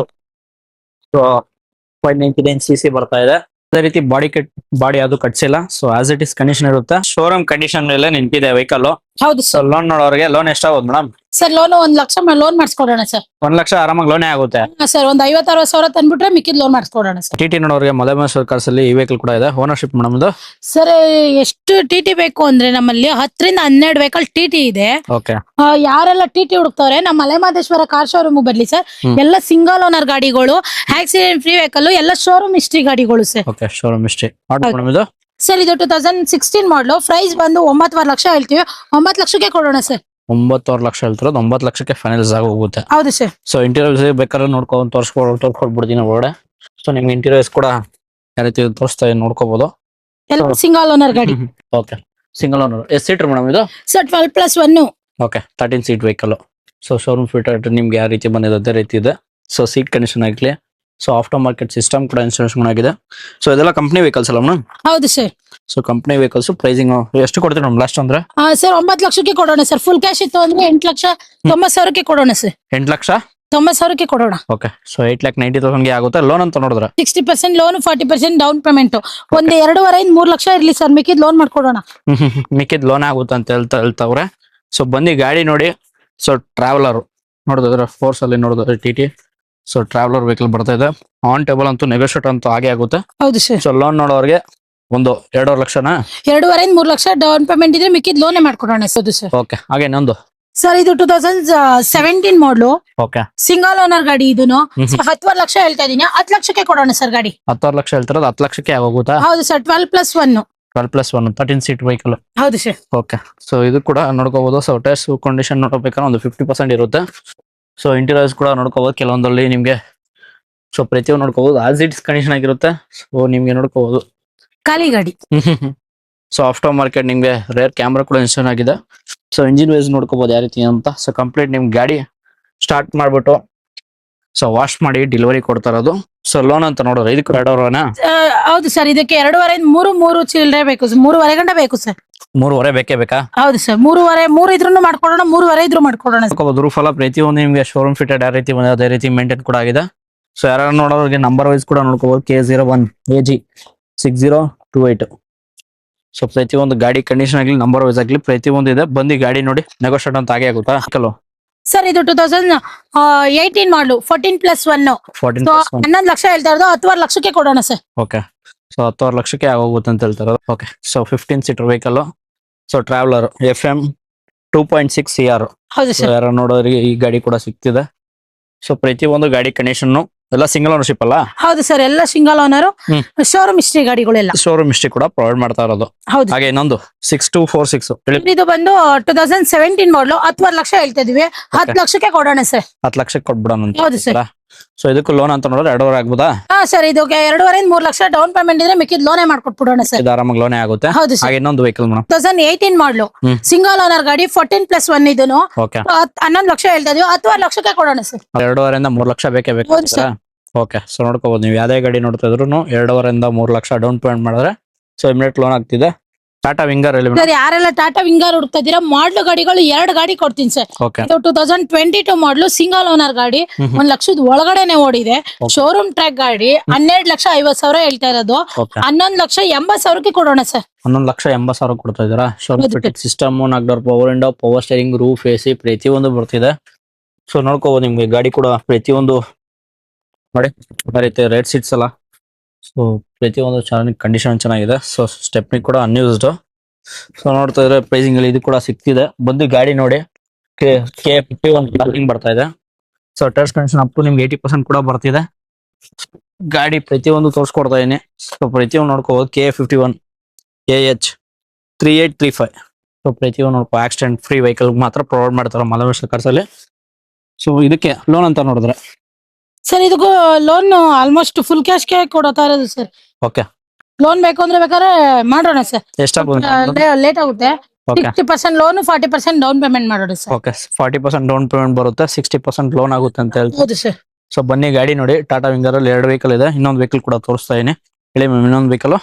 599 cc ಬರ್ತಾ ಇದೆ. ಅದೇ ರೀತಿ ಬಾಡಿ ಅದು ಕಟ್ಸಿಲ್ಲ. So as it is condition ಇರುತ್ತೆ. ಶೋರೂಮ್ ಕಂಡೀಷನ್ ಮೇಲೆ ನಿಂತಿದೆ ವೆಹಿಕಲ್. ಹೌದು ಸೊ ಸರ್. ಲೋನ್ ನೋಡೋರಿಗೆ ಲೋನ್ ಎಷ್ಟಾಗುತ್ತೆ madam? Sir loan 1 lakh loan ಮಾಡಿಸ್ಕೊಡೋಣ ಸರ್. 1 ಲಕ್ಷ ಆರಾಮಾಗಿ ಲೋನೇ ಆಗುತ್ತೆ. ಸರ್ ಒಂದು 50,000-60,000 ತಂದ್ಬಿಟ್ರೆ ಮಿಕ್ಕಿದ್ ಲೋನ್ ಮಾಡಿಸ್ಕೊಡೋಣ ಸರ್. TT ನೋಡೋರಿಗೆ ಮಲೆಮೈಸೂರು ಕಾರ್ಸ್ ಅಲ್ಲಿ ಈ ವೆಹಿಕಲ್ ಕೂಡ ಇದೆ. ಓನರ್ಶಿಪ್ ಮೇಡಮ್ ಇದು? ಸರ್ ಎಷ್ಟು TT ಬೇಕು ಅಂದ್ರೆ ನಮ್ಮಲ್ಲಿ 10ರಿಂದ 12 ವೆಹಿಕಲ್ TT ಇದೆ. ಓಕೆ. ಯಾರೆಲ್ಲ TT ಹುಡುಕ್ತವ್ರೆ ನಮ್ಮ ಮಲೆಮಹದೇಶ್ವರ ಕಾರ್ ಶೋರೂಮ್ ಬರ್ಲಿ ಸರ್. ಎಲ್ಲ ಸಿಂಗಲ್ ಓನರ್ ಗಾಡಿಗಳು, ಆಕ್ಸಿಡೆಂಟ್ ಫ್ರೀ ವೆಹಿಕಲ್, ಎಲ್ಲ ಶೋರೂಮ್ ಹಿಸ್ಟ್ರಿ ಗಾಡಿಗಳು sir. Okay. Showroom history madam ಇದು? ಸರ್ ಇದು 2016 ಮಾಡ್ಲು. ಪ್ರೈಸ್ ಬಂದು 9.5 ಲಕ್ಷ ಹೇಳ್ತೀವಿ. 9 ಲಕ್ಷಕ್ಕೆ ಕೊಡೋಣ ಸರ್. 9.5 ಲಕ್ಷ ಹೇಳ್ತಿರೋದು. 9 ಲಕ್ಷಕ್ಕೆ ಫೈನಲ್ಸ್ ಆಗಿ ಹೋಗುತ್ತೆ. ಹೌದು ಸರ್. ಸೊ ಇಂಟೀರಿಯರ್ಸ್ ಬೇಕಾದ್ರೆ ನೋಡ್ಕೊಂಡು ತೋರಿಸ್ಕೊಡ್ಬಿಡ್ತೀನಿ ಒಳಗಡೆ. ಸೊ ನಿಮ್ಗೆ ಇಂಟೀರಿಯರ್ಸ್ ಕೂಡ ಯಾವ ರೀತಿ ತೋರಿಸ್ತಾ ನೋಡ್ಕೋಬಹುದು. ಎಲ್ಲ ಸಿಂಗಲ್ ಓನರ್ ಗಾಡಿ. ಓಕೆ. Single owner. ಎಷ್ಟು ಸೀಟರ್ ಮೇಡಮ್ ಇದು? Sir 12+1. Okay. 13 seat vehicle. So showroom fit ನಿಮ್ಗೆ ಯಾವ ರೀತಿ ಬಂದಿದೆ ಅದೇ ರೀತಿ ಇದೆ. ಸೊ ಸೀಟ್ ಕಂಡೀಷನ್ ಆಗಲಿ. ಸೊ ಆಫ್ಟರ್ ಮಾರ್ಕೆಟ್ ಸಿಸ್ಟಮ್ ಕೂಡ ಇನ್ಸ್ಟಾಲೇಷನ್ ಆಗಿದೆ. ಸೊ ಇದೆಲ್ಲ ಕಂಪ್ನಿ ವೆಹಿಕಲ್ಸ್ ಅಲ್ಲ ಮೇಡಮ್? ಹೌದು sir. So company vehicles pricing ಎಷ್ಟು ಕೊಡ್ತೀರಿ ಮೇಡಮ್ ಲಾಸ್ಟ್ ಅಂದ್ರೆ? ಸರ್ 9 ಲಕ್ಷಕ್ಕೆ ಕೊಡೋಣ ಸರ್. ಫುಲ್ ಕ್ಯಾಶ್ ಇತ್ತು ಅಂದ್ರೆ 8,90,000ಕ್ಕೆ ಕೊಡೋಣ ಸರ್. 8,90,000 ಕೊಡೋಣ. ಓಕೆ. ಸೊ 8,90,000 ಗೆ ಆಗುತ್ತೆ ಲೋನ್ ಅಂತ ನೋಡಿದ್ರೆ? 60% ಲೋನ್, 40% ಡೌನ್ ಪೇಮೆಂಟ್. ಒಂದು 2.5-3 ಲಕ್ಷ ಇರ್ಲಿ ಸರ್, ಮಿಕ್ಕಿದ್ ಲೋನ್ ಮಾಡ್ಕೊಡೋಣ. ಮಿಕ್ಕಿದ್ ಲೋನ್ ಆಗುತ್ತೆ ಅಂತ ಹೇಳ್ತಾವ್ರೆ. ಸೊ ಬನ್ನಿ ಗಾಡಿ ನೋಡಿ. ಸೊ ಟ್ರಾವೆಲರ್ ನೋಡಿದ್ರೆ ಫೋರ್ಸ್ ಅಲ್ಲಿ ನೋಡಿದ್ರೆ TT. ಸೊ ಟ್ರಾವೆಲರ್ ವೆಹಿಕಲ್ ಬರ್ತಾ ಇದೆ. ಆನ್ ಟೇಬಲ್ ಅಂತೂ ನೆಗೋಷಿಯೇಟ್ ಅಂತೂ ಆಗೇ ಆಗುತ್ತೆ. ಹೌದು ಸರ್. ಸೊ ಲೋನ್ ನೋಡೋರಿಗೆ ಒಂದು 2.5 ಲಕ್ಷನಾ? 2.5-3 ಲಕ್ಷ ಡೌನ್ ಪೇಮೆಂಟ್ ಇದ್ರೆ ಮಿಕ್ಕಿದ್ ಲೋನೇ ಮಾಡ್ಕೊಡೋಣ ಸರ್. ಓಕೆ. ಹಾಗೆ ಇನ್ನೊಂದು ಸರ್ ಇದು 2017 ಮಾಡ್ಲು. ಓಕೆ. ಸಿಂಗಲ್ ಓನರ್ ಗಾಡಿ ಇದೂನು. 10 ಲಕ್ಷ ಹೇಳ್ತಾ ಇದೀನಿ. 10 ಲಕ್ಷಕ್ಕೆ ಕೊಡೋಣ ಸರ್ ಗಾಡಿ. 10 ಲಕ್ಷ ಹೇಳ್ತಿರೋದು. 10 ಲಕ್ಷಕ್ಕೆ ಆಗೋಗುತ್ತಾ? ಹೌದು ಸರ್. 12+1. 12+1 13 seat vehicle. ಹೌದು ಸರ್. ಓಕೆ. ಸೊ ಇದು ಕೂಡ ನೋಡ್ಕೋಬಹುದು. ಸೊ ಟೈರ್ಸ್ ಕಂಡೀಷನ್ ನೋಡ್ಬೇಕಾದ್ರೆ ಒಂದು 50% ಇರುತ್ತೆ. ಸೊ ಇಂಟೀರಿಯರ್ಸ್ ಕೂಡ ನೋಡ್ಕೋಬಹುದು. ಕೆಲವೊಂದಲ್ಲಿ ನಿಮ್ಗೆ ಸೊ ಪ್ರತಿಯೊಂದು ನೋಡ್ಕೋಬಹುದು. ಆಸ್ ಇಟ್ ಇಸ್ ಕಂಡೀಷನ್ ಆಗಿರುತ್ತೆ. ಸೊ ನಿಮ್ಗೆ ನೋಡ್ಕೋಬಹುದು ಖಾಲಿ ಗಾಡಿ. ಸೊ ಆಫ್ಟರ್ ಮಾರ್ಕೆಟ್ ನಿಮ್ಗೆ ರೇರ್ ಕ್ಯಾಮ್ರಾ ಕೂಡ ಇನ್ಸ್ಟಾಲ್ ಆಗಿದೆ. ಸೊ ಇಂಜಿನ್ ವೈಸ್ ನೋಡ್ಕೋಬಹುದು ಯಾವ ರೀತಿ ಅಂತ. ಸೊ ಕಂಪ್ಲೀಟ್ ನಿಮ್ ಗಾಡಿ ಸ್ಟಾರ್ಟ್ ಮಾಡ್ಬಿಟ್ಟು ಸೊ ವಾಶ್ ಮಾಡಿ ಡೆಲಿವರಿ ಕೊಡ್ತಾ ಇರೋದು. ಸೊ ಲೋನ್ ಅಂತ ನೋಡಿದ್ರೆ ಇದಕ್ಕೆ 2.5 ಹೌದು ಸರ್. ಇದಕ್ಕೆ 2.5-3 ಚಿಲ್ಲರೆ ಬೇಕು. 3.5 ಗಂಟೆ ಬೇಕು ಸರ್. 3.5 ಬೇಕೇ ಬೇಕಾ? ಹೌದು ಸರ್. 3.5 ಇದ್ರೂ ಮಾಡ್ಕೊಡೋಣ. 3.5 ಇದ್ರೂ ಮಾಡ್ಕೊಡೋಣ. ರೂಫ್ ಎಲ್ಲ ಪ್ರತಿಯೊಂದು ನಿಮ್ಗೆ ಶೋರೂಮ್ ಫಿಟೆಡ್ ಯಾವ ರೀತಿ ಬಂದಿದೆ ಅದೇ ರೀತಿ ಮೇಂಟೈನ್ ಕೂಡ ಆಗಿದೆ. ಸೊ ಯಾರು ನೋಡೋರಿಗೆ ನಂಬರ್ ವೈಸ್ ಕೂಡ ನೋಡ್ಕೋಬಹುದು. K01 AG 6028. ಸೊ ಪ್ರತಿಯೊಂದು ಗಾಡಿ ಕಂಡೀಷನ್ ಆಗಲಿ ನಂಬರ್ ವೈಸ್ ಆಗಲಿ ಪ್ರತಿಯೊಂದು ಇದೆ. ಬಂದು ಗಾಡಿ ನೋಡಿ ನೆಗೋಷಿಯೇಟ್ ಅಂತ ಆಗೇ ಆಗುತ್ತಾ? ಸರ್ ಇದು 2018 ಮಾಡ್ಲು. 14+1. 11 ಲಕ್ಷ ಹೇಳ್ತಾ ಇರೋದು. 10 ಲಕ್ಷಕ್ಕೆ ಕೊಡೋಣ ಸರ್. ಓಕೆ. ಸೊ 10 ಲಕ್ಷಕ್ಕೆ ಆಗೋಗುತ್ತೆ ಅಂತ ಹೇಳ್ತಾರೆ. Okay, so 15 seater vehicle. So traveller FM 2.6 CR. ಹೌದು ಸರ್. ಯಾರು ನೋಡೋರಿಗೆ ಈ ಗಾಡಿ ಕೂಡ ಸಿಗ್ತಿದೆ. ಸೊ ಪ್ರತಿ ಒಂದು ಗಾಡಿ ಕಂಡೀಷನ್ ಎಲ್ಲ ಸಿಂಗಲ್ ಓನರ್ಶಿಪ್ ಅಲ್ಲ? ಹೌದು ಸರ್, ಎಲ್ಲ ಸಿಂಗಲ್ ಓನರ್, ಶೋರೂಮ್ ಹಿಸ್ಟ್ರಿ ಗಾಡಿಗಳೆಲ್ಲ. ಶೋರೂಮ್ ಹಿಸ್ಟ್ರಿ ಕೂಡ ಪ್ರೊವೈಡ್ ಮಾಡ್ತಾ ಇರೋದು. ಹೌದು. ಹಾಗೆ ಇನ್ನೊಂದು 6246 ಇದು ಬಂದು 2017 ಮಾಡಲು 10 ಲಕ್ಷ ಹೇಳ್ತಾ ಇದೀವಿ. 10 ಲಕ್ಷಕ್ಕೆ ಕೊಡೋಣ ಸರ್. 10 ಲಕ್ಷಕ್ಕೆ ಕೊಟ್ಬಿಡೋಣ ಅಂತ. ಹೌದು ಸರ್. ಸೊ ಇದಕ್ಕೂ ಲೋನ್ ಅಂತ ನೋಡಿದ್ರೆ 2.5 ಆಗ್ಬೋದಾ? ಹಾ ಸರ್, ಇದು 2.5 3 ಲಕ್ಷ ಡೌನ್ ಪೇಮೆಂಟ್ ಇದ್ರೆ ಮಿಕ್ಕಿದ್ ಲೋನೇ ಮಾಡ್ಕೊಟ್ಬಿಡೋಣ ಸರ್. ಇದು ಆರಾಮಾಗಿ ಲೋನೇ ಆಗುತ್ತೆ. ಹೌದು ಸರ್. ಹಾಗೆ ಇನ್ನೊಂದು ವೆಹಿಕಲ್ ಮೇಡಮ್ 2018 ಮಾಡಲು ಸಿಂಗಲ್ ಓನರ್ ಗಾಡಿ 14+1 ಇದನ್ನು ಓಕೆ 11 ಲಕ್ಷ ಹೇಳ್ತಾ ಇದೀವಿ. 10 ಲಕ್ಷಕ್ಕೆ ಕೊಡೋಣ ಸರ್. 2.5 ಇಂದ 3 ಲಕ್ಷ ಬೇಕೇ ಬೇಕು. ಹೌದು ಸರ್. ಓಕೆ, ಸೊ ನೋಡ್ಕೋಬಹುದು ನೀವು ಯಾವ್ದೇ ಗಾಡಿ ನೋಡ್ತಾ ಇದ್ರು 2.5 ಇಂದ 3 ಲಕ್ಷ ಡೌನ್ ಪೇಮೆಂಟ್ ಮಾಡಿದ್ರೆ ಸೊ ಇಮಿಡಿಯೇಟ್ ಲೋನ್ ಆಗ್ತಿದೆ. ಟಾಟಾ ವಿಂಗರ್ ಅಲ್ಲಿ ಸರ್, ಯಾರೆಲ್ಲ ಟಾಟಾ ವಿಂಗರ್ ಹುಡುಕ್ತಾ ಇದೀರಾ, ಮಾಡ್ಲು ಗಾಡಿಗಳು 2 ಗಾಡಿ ಕೊಡ್ತೀನಿ ಸರ್. ಓಕೆ ಇದು 2022 ಮಾಡಲು ಸಿಂಗಲ್ ಓನರ್ ಗಾಡಿ 1 ಲಕ್ಷದ ಒಳಗಡೆನೆ ಓಡಿದೆ. ಶೋರೂಮ್ ಟ್ರ್ಯಾಕ್ ಗಾಡಿ 12,50,000 ಹೇಳ್ತಾ ಇರೋದು. ಓಕೆ 11,80,000ಕ್ಕೆ ಕೊಡೋಣ ಸರ್. 11,80,000 ಕೊಡ್ತಾ ಇದ್ದೀರಾ. ಶೋರೂಮ್ ಸಿಸ್ಟಮ್, ನಾಲ್ಕು power window, power steering, roof, AC ಪ್ರತಿಯೊಂದು ಬರ್ತಿದೆ. ಸೊ ನೋಡ್ಕೋಬಹುದು ನಿಮ್ಗೆ ಗಾಡಿ ಕೂಡ ಪ್ರತಿಯೊಂದು ನೋಡಿ ಬರೀತೆ ರೇಟ್ ಸೀಟ್ಸ್ ಅಲ್ಲ. ಸೊ ಪ್ರತಿಯೊಂದು ಚೆನ್ನಾಗಿ ಕಂಡೀಷನ್ ಚೆನ್ನಾಗಿದೆ. ಸೊ ಸ್ಟೆಪ್ನಿ ಕೂಡ ಅನ್ಯೂಸ್ಡ್. ಸೊ ನೋಡ್ತಾ ಇದ್ರೆ ಪ್ರೈಸಿಂಗ್ ಅಲ್ಲಿ ಇದು ಕೂಡ ಸಿಗ್ತಿದೆ. ಬಂದು ಗಾಡಿ ನೋಡಿ K51 ಪಾರ್ಕಿಂಗ್ ಬರ್ತಾ ಇದೆ. So tyres condition up to ನಿಮ್ಗೆ 80% ಕೂಡ ಬರ್ತಿದೆ. ಗಾಡಿ ಪ್ರತಿಯೊಂದು ತೋರಿಸ್ಕೊಡ್ತಾ ಇದೀನಿ. ಸೊ ಪ್ರತಿಯೊಂದು ನೋಡ್ಕೋಬಹುದು. K51 AH 3835. ಸೊ ಪ್ರತಿಯೊಂದು ನೋಡ್ಕೋ ಆಕ್ಸಿಡೆಂಟ್ ಫ್ರೀ ವೆಹಿಕಲ್ ಮಾತ್ರ ಪ್ರೊವೈಡ್ ಮಾಡ್ತಾರೆ ಮಲವೇಶ್ವರ ಕಾರ್ಸ್ ಅಲ್ಲಿ. ಸೊ ಇದಕ್ಕೆ ಲೋನ್ ಅಂತ ನೋಡಿದ್ರೆ ಸರ್, ಇದಕ್ಕೂ ಲೋನ್ ಆಲ್ಮೋಸ್ಟ್ ಫುಲ್ ಕ್ಯಾಶ್ ಗೆ ಕೊಡ್ತಾ ಇರೋದು ಸರ್. ಓಕೆ ಲೋನ್ ಬೇಕು ಅಂದ್ರೆ ಬೇಕಾದ್ರೆ ಮಾಡೋಣ ಸರ್. ಎಷ್ಟಾಗ್ಬೋದು? ಲೇಟ್ ಆಗುತ್ತೆ. ಓಕೆ 60% ಲೋನ್, 40% ಡೌನ್ ಪೇಮೆಂಟ್ ಮಾಡೋಣ ಸರ್. ಓಕೆ 40% ಡೌನ್ ಪೇಮೆಂಟ್ ಬರುತ್ತೆ, 60% ಲೋನ್ ಆಗುತ್ತೆ ಅಂತ ಹೇಳ್ತಾರೆ. ಹೌದು ಸರ್. ಸೊ ಬನ್ನಿ ಗಾಡಿ ನೋಡಿ. ಟಾಟಾ ವಿಂಗರ್ ಅಲ್ಲಿ 2 ವೆಹಿಕಲ್ ಇದೆ. ಇನ್ನೊಂದು ವೆಹಿಕಲ್ ಕೂಡ ತೋರಿಸ್ತಾ ಇದೀನಿ. ಹೇಳಿ ಮ್ಯಾಮ್, ಇನ್ನೊಂದು ವೆಹಿಕಲ್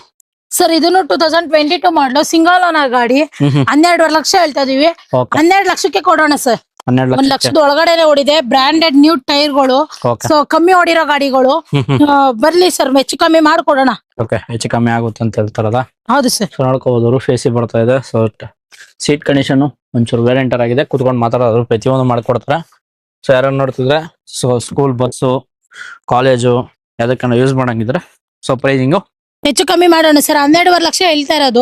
ಸರ್, ಇದನ್ನು 2022 ಮಾಡಲು ಸಿಂಗಲ್ ಓನರ್ ಗಾಡಿ 12 ಲಕ್ಷ ಹೇಳ್ತಾ ಇದೀವಿ. 12 ಲಕ್ಷಕ್ಕೆ ಕೊಡೋಣ ಸರ್. 12 1 ಲಕ್ಷದ ಒಳಗಡೆನೆ ಓಡಿದೆ. ಬ್ರಾಂಡೆಡ್ ನ್ಯೂ ಟೈರ್ಗಳು. ಸೊ ಕಮ್ಮಿ ಓಡಿರೋ ಗಾಡಿಗಳು. ಬರ್ಲಿ ಸರ್, ಹೆಚ್ಚು ಕಮ್ಮಿ ಮಾಡ್ಕೊಡೋಣ. ಓಕೆ ಹೆಚ್ಚು ಕಮ್ಮಿ ಆಗುತ್ತೆ ಅಂತ ಹೇಳ್ತಾರಲ್ಲ. ಹೌದು ಸರ್. ಸೊ ನೋಡ್ಕೋಬಹುದು ರೂಫ್ AC ಬರ್ತಾ ಇದೆ. ಸೊ ಸೀಟ್ ಕಂಡೀಷನ್ ಒಂಚೂರು ವೇರಿಯಂಟರ್ ಆಗಿದೆ. ಕುತ್ಕೊಂಡು ಮಾತಾಡೋದು ಪ್ರತಿಯೊಂದು ಮಾಡ್ಕೊಡ್ತಾರೆ. ಸೊ ಯಾರನ್ನ ನೋಡ್ತಿದ್ರೆ ಸೊ ಸ್ಕೂಲ್ ಬಸ್ಸು, ಕಾಲೇಜು ಯಾವ್ದಕ್ಕನ್ನ ಯೂಸ್ ಮಾಡಂಗಿದ್ರೆ ಸೊ ಪ್ರೈಸಿಂಗು ಹೆಚ್ಚು ಕಮ್ಮಿ ಮಾಡೋಣ ಸರ್. 12.5 ಲಕ್ಷ ಹೇಳ್ತಾ ಇರೋದು.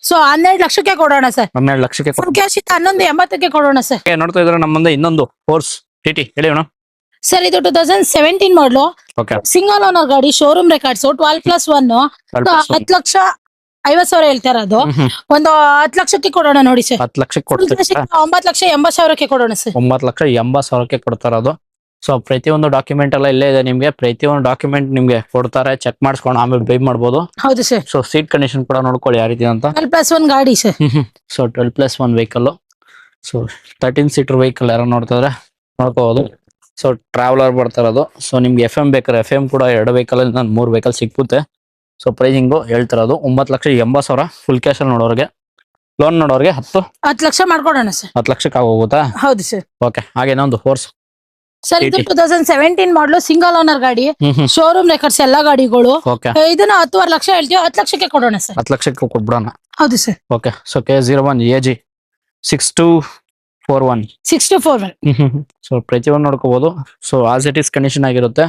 ಸೊ 12 ಲಕ್ಷಕ್ಕೆ ಕೊಡೋಣ ಸರ್. 12 ಲಕ್ಷಕ್ಕೆ ಫುಲ್ ಕ್ಯಾಶ್ 11.80ಕ್ಕೆ ಕೊಡೋಣ ಸರ್. ನೋಡ್ತಾ ಇದ್ರೆ ನಮ್ಮ ಮುಂದೆ ಇನ್ನೊಂದು ಫೋರ್ಸ್ TT ಹೇಳಿ ಮೇಡಮ್. ಸರ್, ಇದು 2017 ಮಾಡಲು ಓಕೆ ಸಿಂಗಲ್ ಓನರ್ ಗಾಡಿ, ಶೋರೂಮ್ ರೆಕಾರ್ಡ್ಸ್ 12+1 10,50,000 ಹೇಳ್ತಾ ಇರೋದು. ಒಂದು 10 ಲಕ್ಷಕ್ಕೆ ಕೊಡೋಣ ನೋಡಿ ಸರ್. 10 ಲಕ್ಷಕ್ಕೆ ಕೊಡ್ತೀರಾ? 9,80,000ಕ್ಕೆ ಕೊಡೋಣ ಸರ್. 9,80,000ಕ್ಕೆ ಕೊಡ್ತಾ ಇರೋದು. ಸೊ ಪ್ರತಿಯೊಂದು ಡಾಕ್ಯುಮೆಂಟ್ ಎಲ್ಲ ಇಲ್ಲೇ ಇದೆ ನಿಮ್ಗೆ. ಪ್ರತಿಯೊಂದು ಡಾಕ್ಯುಮೆಂಟ್ ನಿಮ್ಗೆ ಕೊಡ್ತಾರೆ, ಚೆಕ್ ಮಾಡಿಸ್ಕೊಂಡು ಆಮೇಲೆ ಬೈ ಮಾಡ್ಬೋದು. ಹೌದು ಸರ್. ಸೊ ಸೀಟ್ ಕಂಡೀಷನ್ ಕೂಡ ನೋಡ್ಕೊಳ್ಳಿ ಯಾವ ರೀತಿ ಅಂತ. 12+1 ಗಾಡಿ sir. So 12+1 vehicle. So 13 seater vehicle ಯಾರು ನೋಡ್ತಿದ್ರೆ ನೋಡ್ಕೋಬಹುದು. ಸೊ ಟ್ರಾವೆಲರ್ ಬರ್ತಾ ಇರೋದು. ಸೊ ನಿಮ್ಗೆ FM ಬೇಕಾದ್ರೆ FM ಕೂಡ 2 ವೆಹಿಕಲ್ 3 ವೆಹಿಕಲ್ ಸಿಕ್ಕುತ್ತೆ. ಸೊ ಪ್ರೈಸಿಂಗು ಹೇಳ್ತಿರೋದು 9,80,000 ಫುಲ್ ಕ್ಯಾಶ್ ಅಲ್ಲಿ ನೋಡೋರಿಗೆ. ಲೋನ್ ನೋಡೋರಿಗೆ 10 ಲಕ್ಷ ಮಾಡ್ಕೊಡೋಣ ಸರ್. 10 ಲಕ್ಷಕ್ಕೆ ಆಗೋಗುತ್ತಾ? ಹೌದು ಸರ್. ಓಕೆ ಹಾಗೆ ಇನ್ನೊಂದು ಫೋರ್ಸ್ ಸರ್, ಇದು 2017 ಮಾಡಲು ಸಿಂಗಲ್ ಓನರ್ ಗಾಡಿ, ಶೋರೂಮ್ ರೆಕಾರ್ಡ್ಸ್ ಎಲ್ಲಾ ಗಾಡಿಗಳು. ಓಕೆ ಇದನ್ನ 10.5 ಲಕ್ಷ ಹೇಳ್ತೀವಿ. 10 ಲಕ್ಷಕ್ಕೆ ಕೊಡೋಣ ಸರ್. 10 ಲಕ್ಷಕ್ಕೆ ಕೊಟ್ಬಿಡೋಣ. ಹೌದು sir. Okay so K01 AG 6241. 6241. So ಪ್ರತಿಯೊಂದು ನೋಡ್ಕೋಬಹುದು. So as it is condition ಆಗಿರುತ್ತೆ.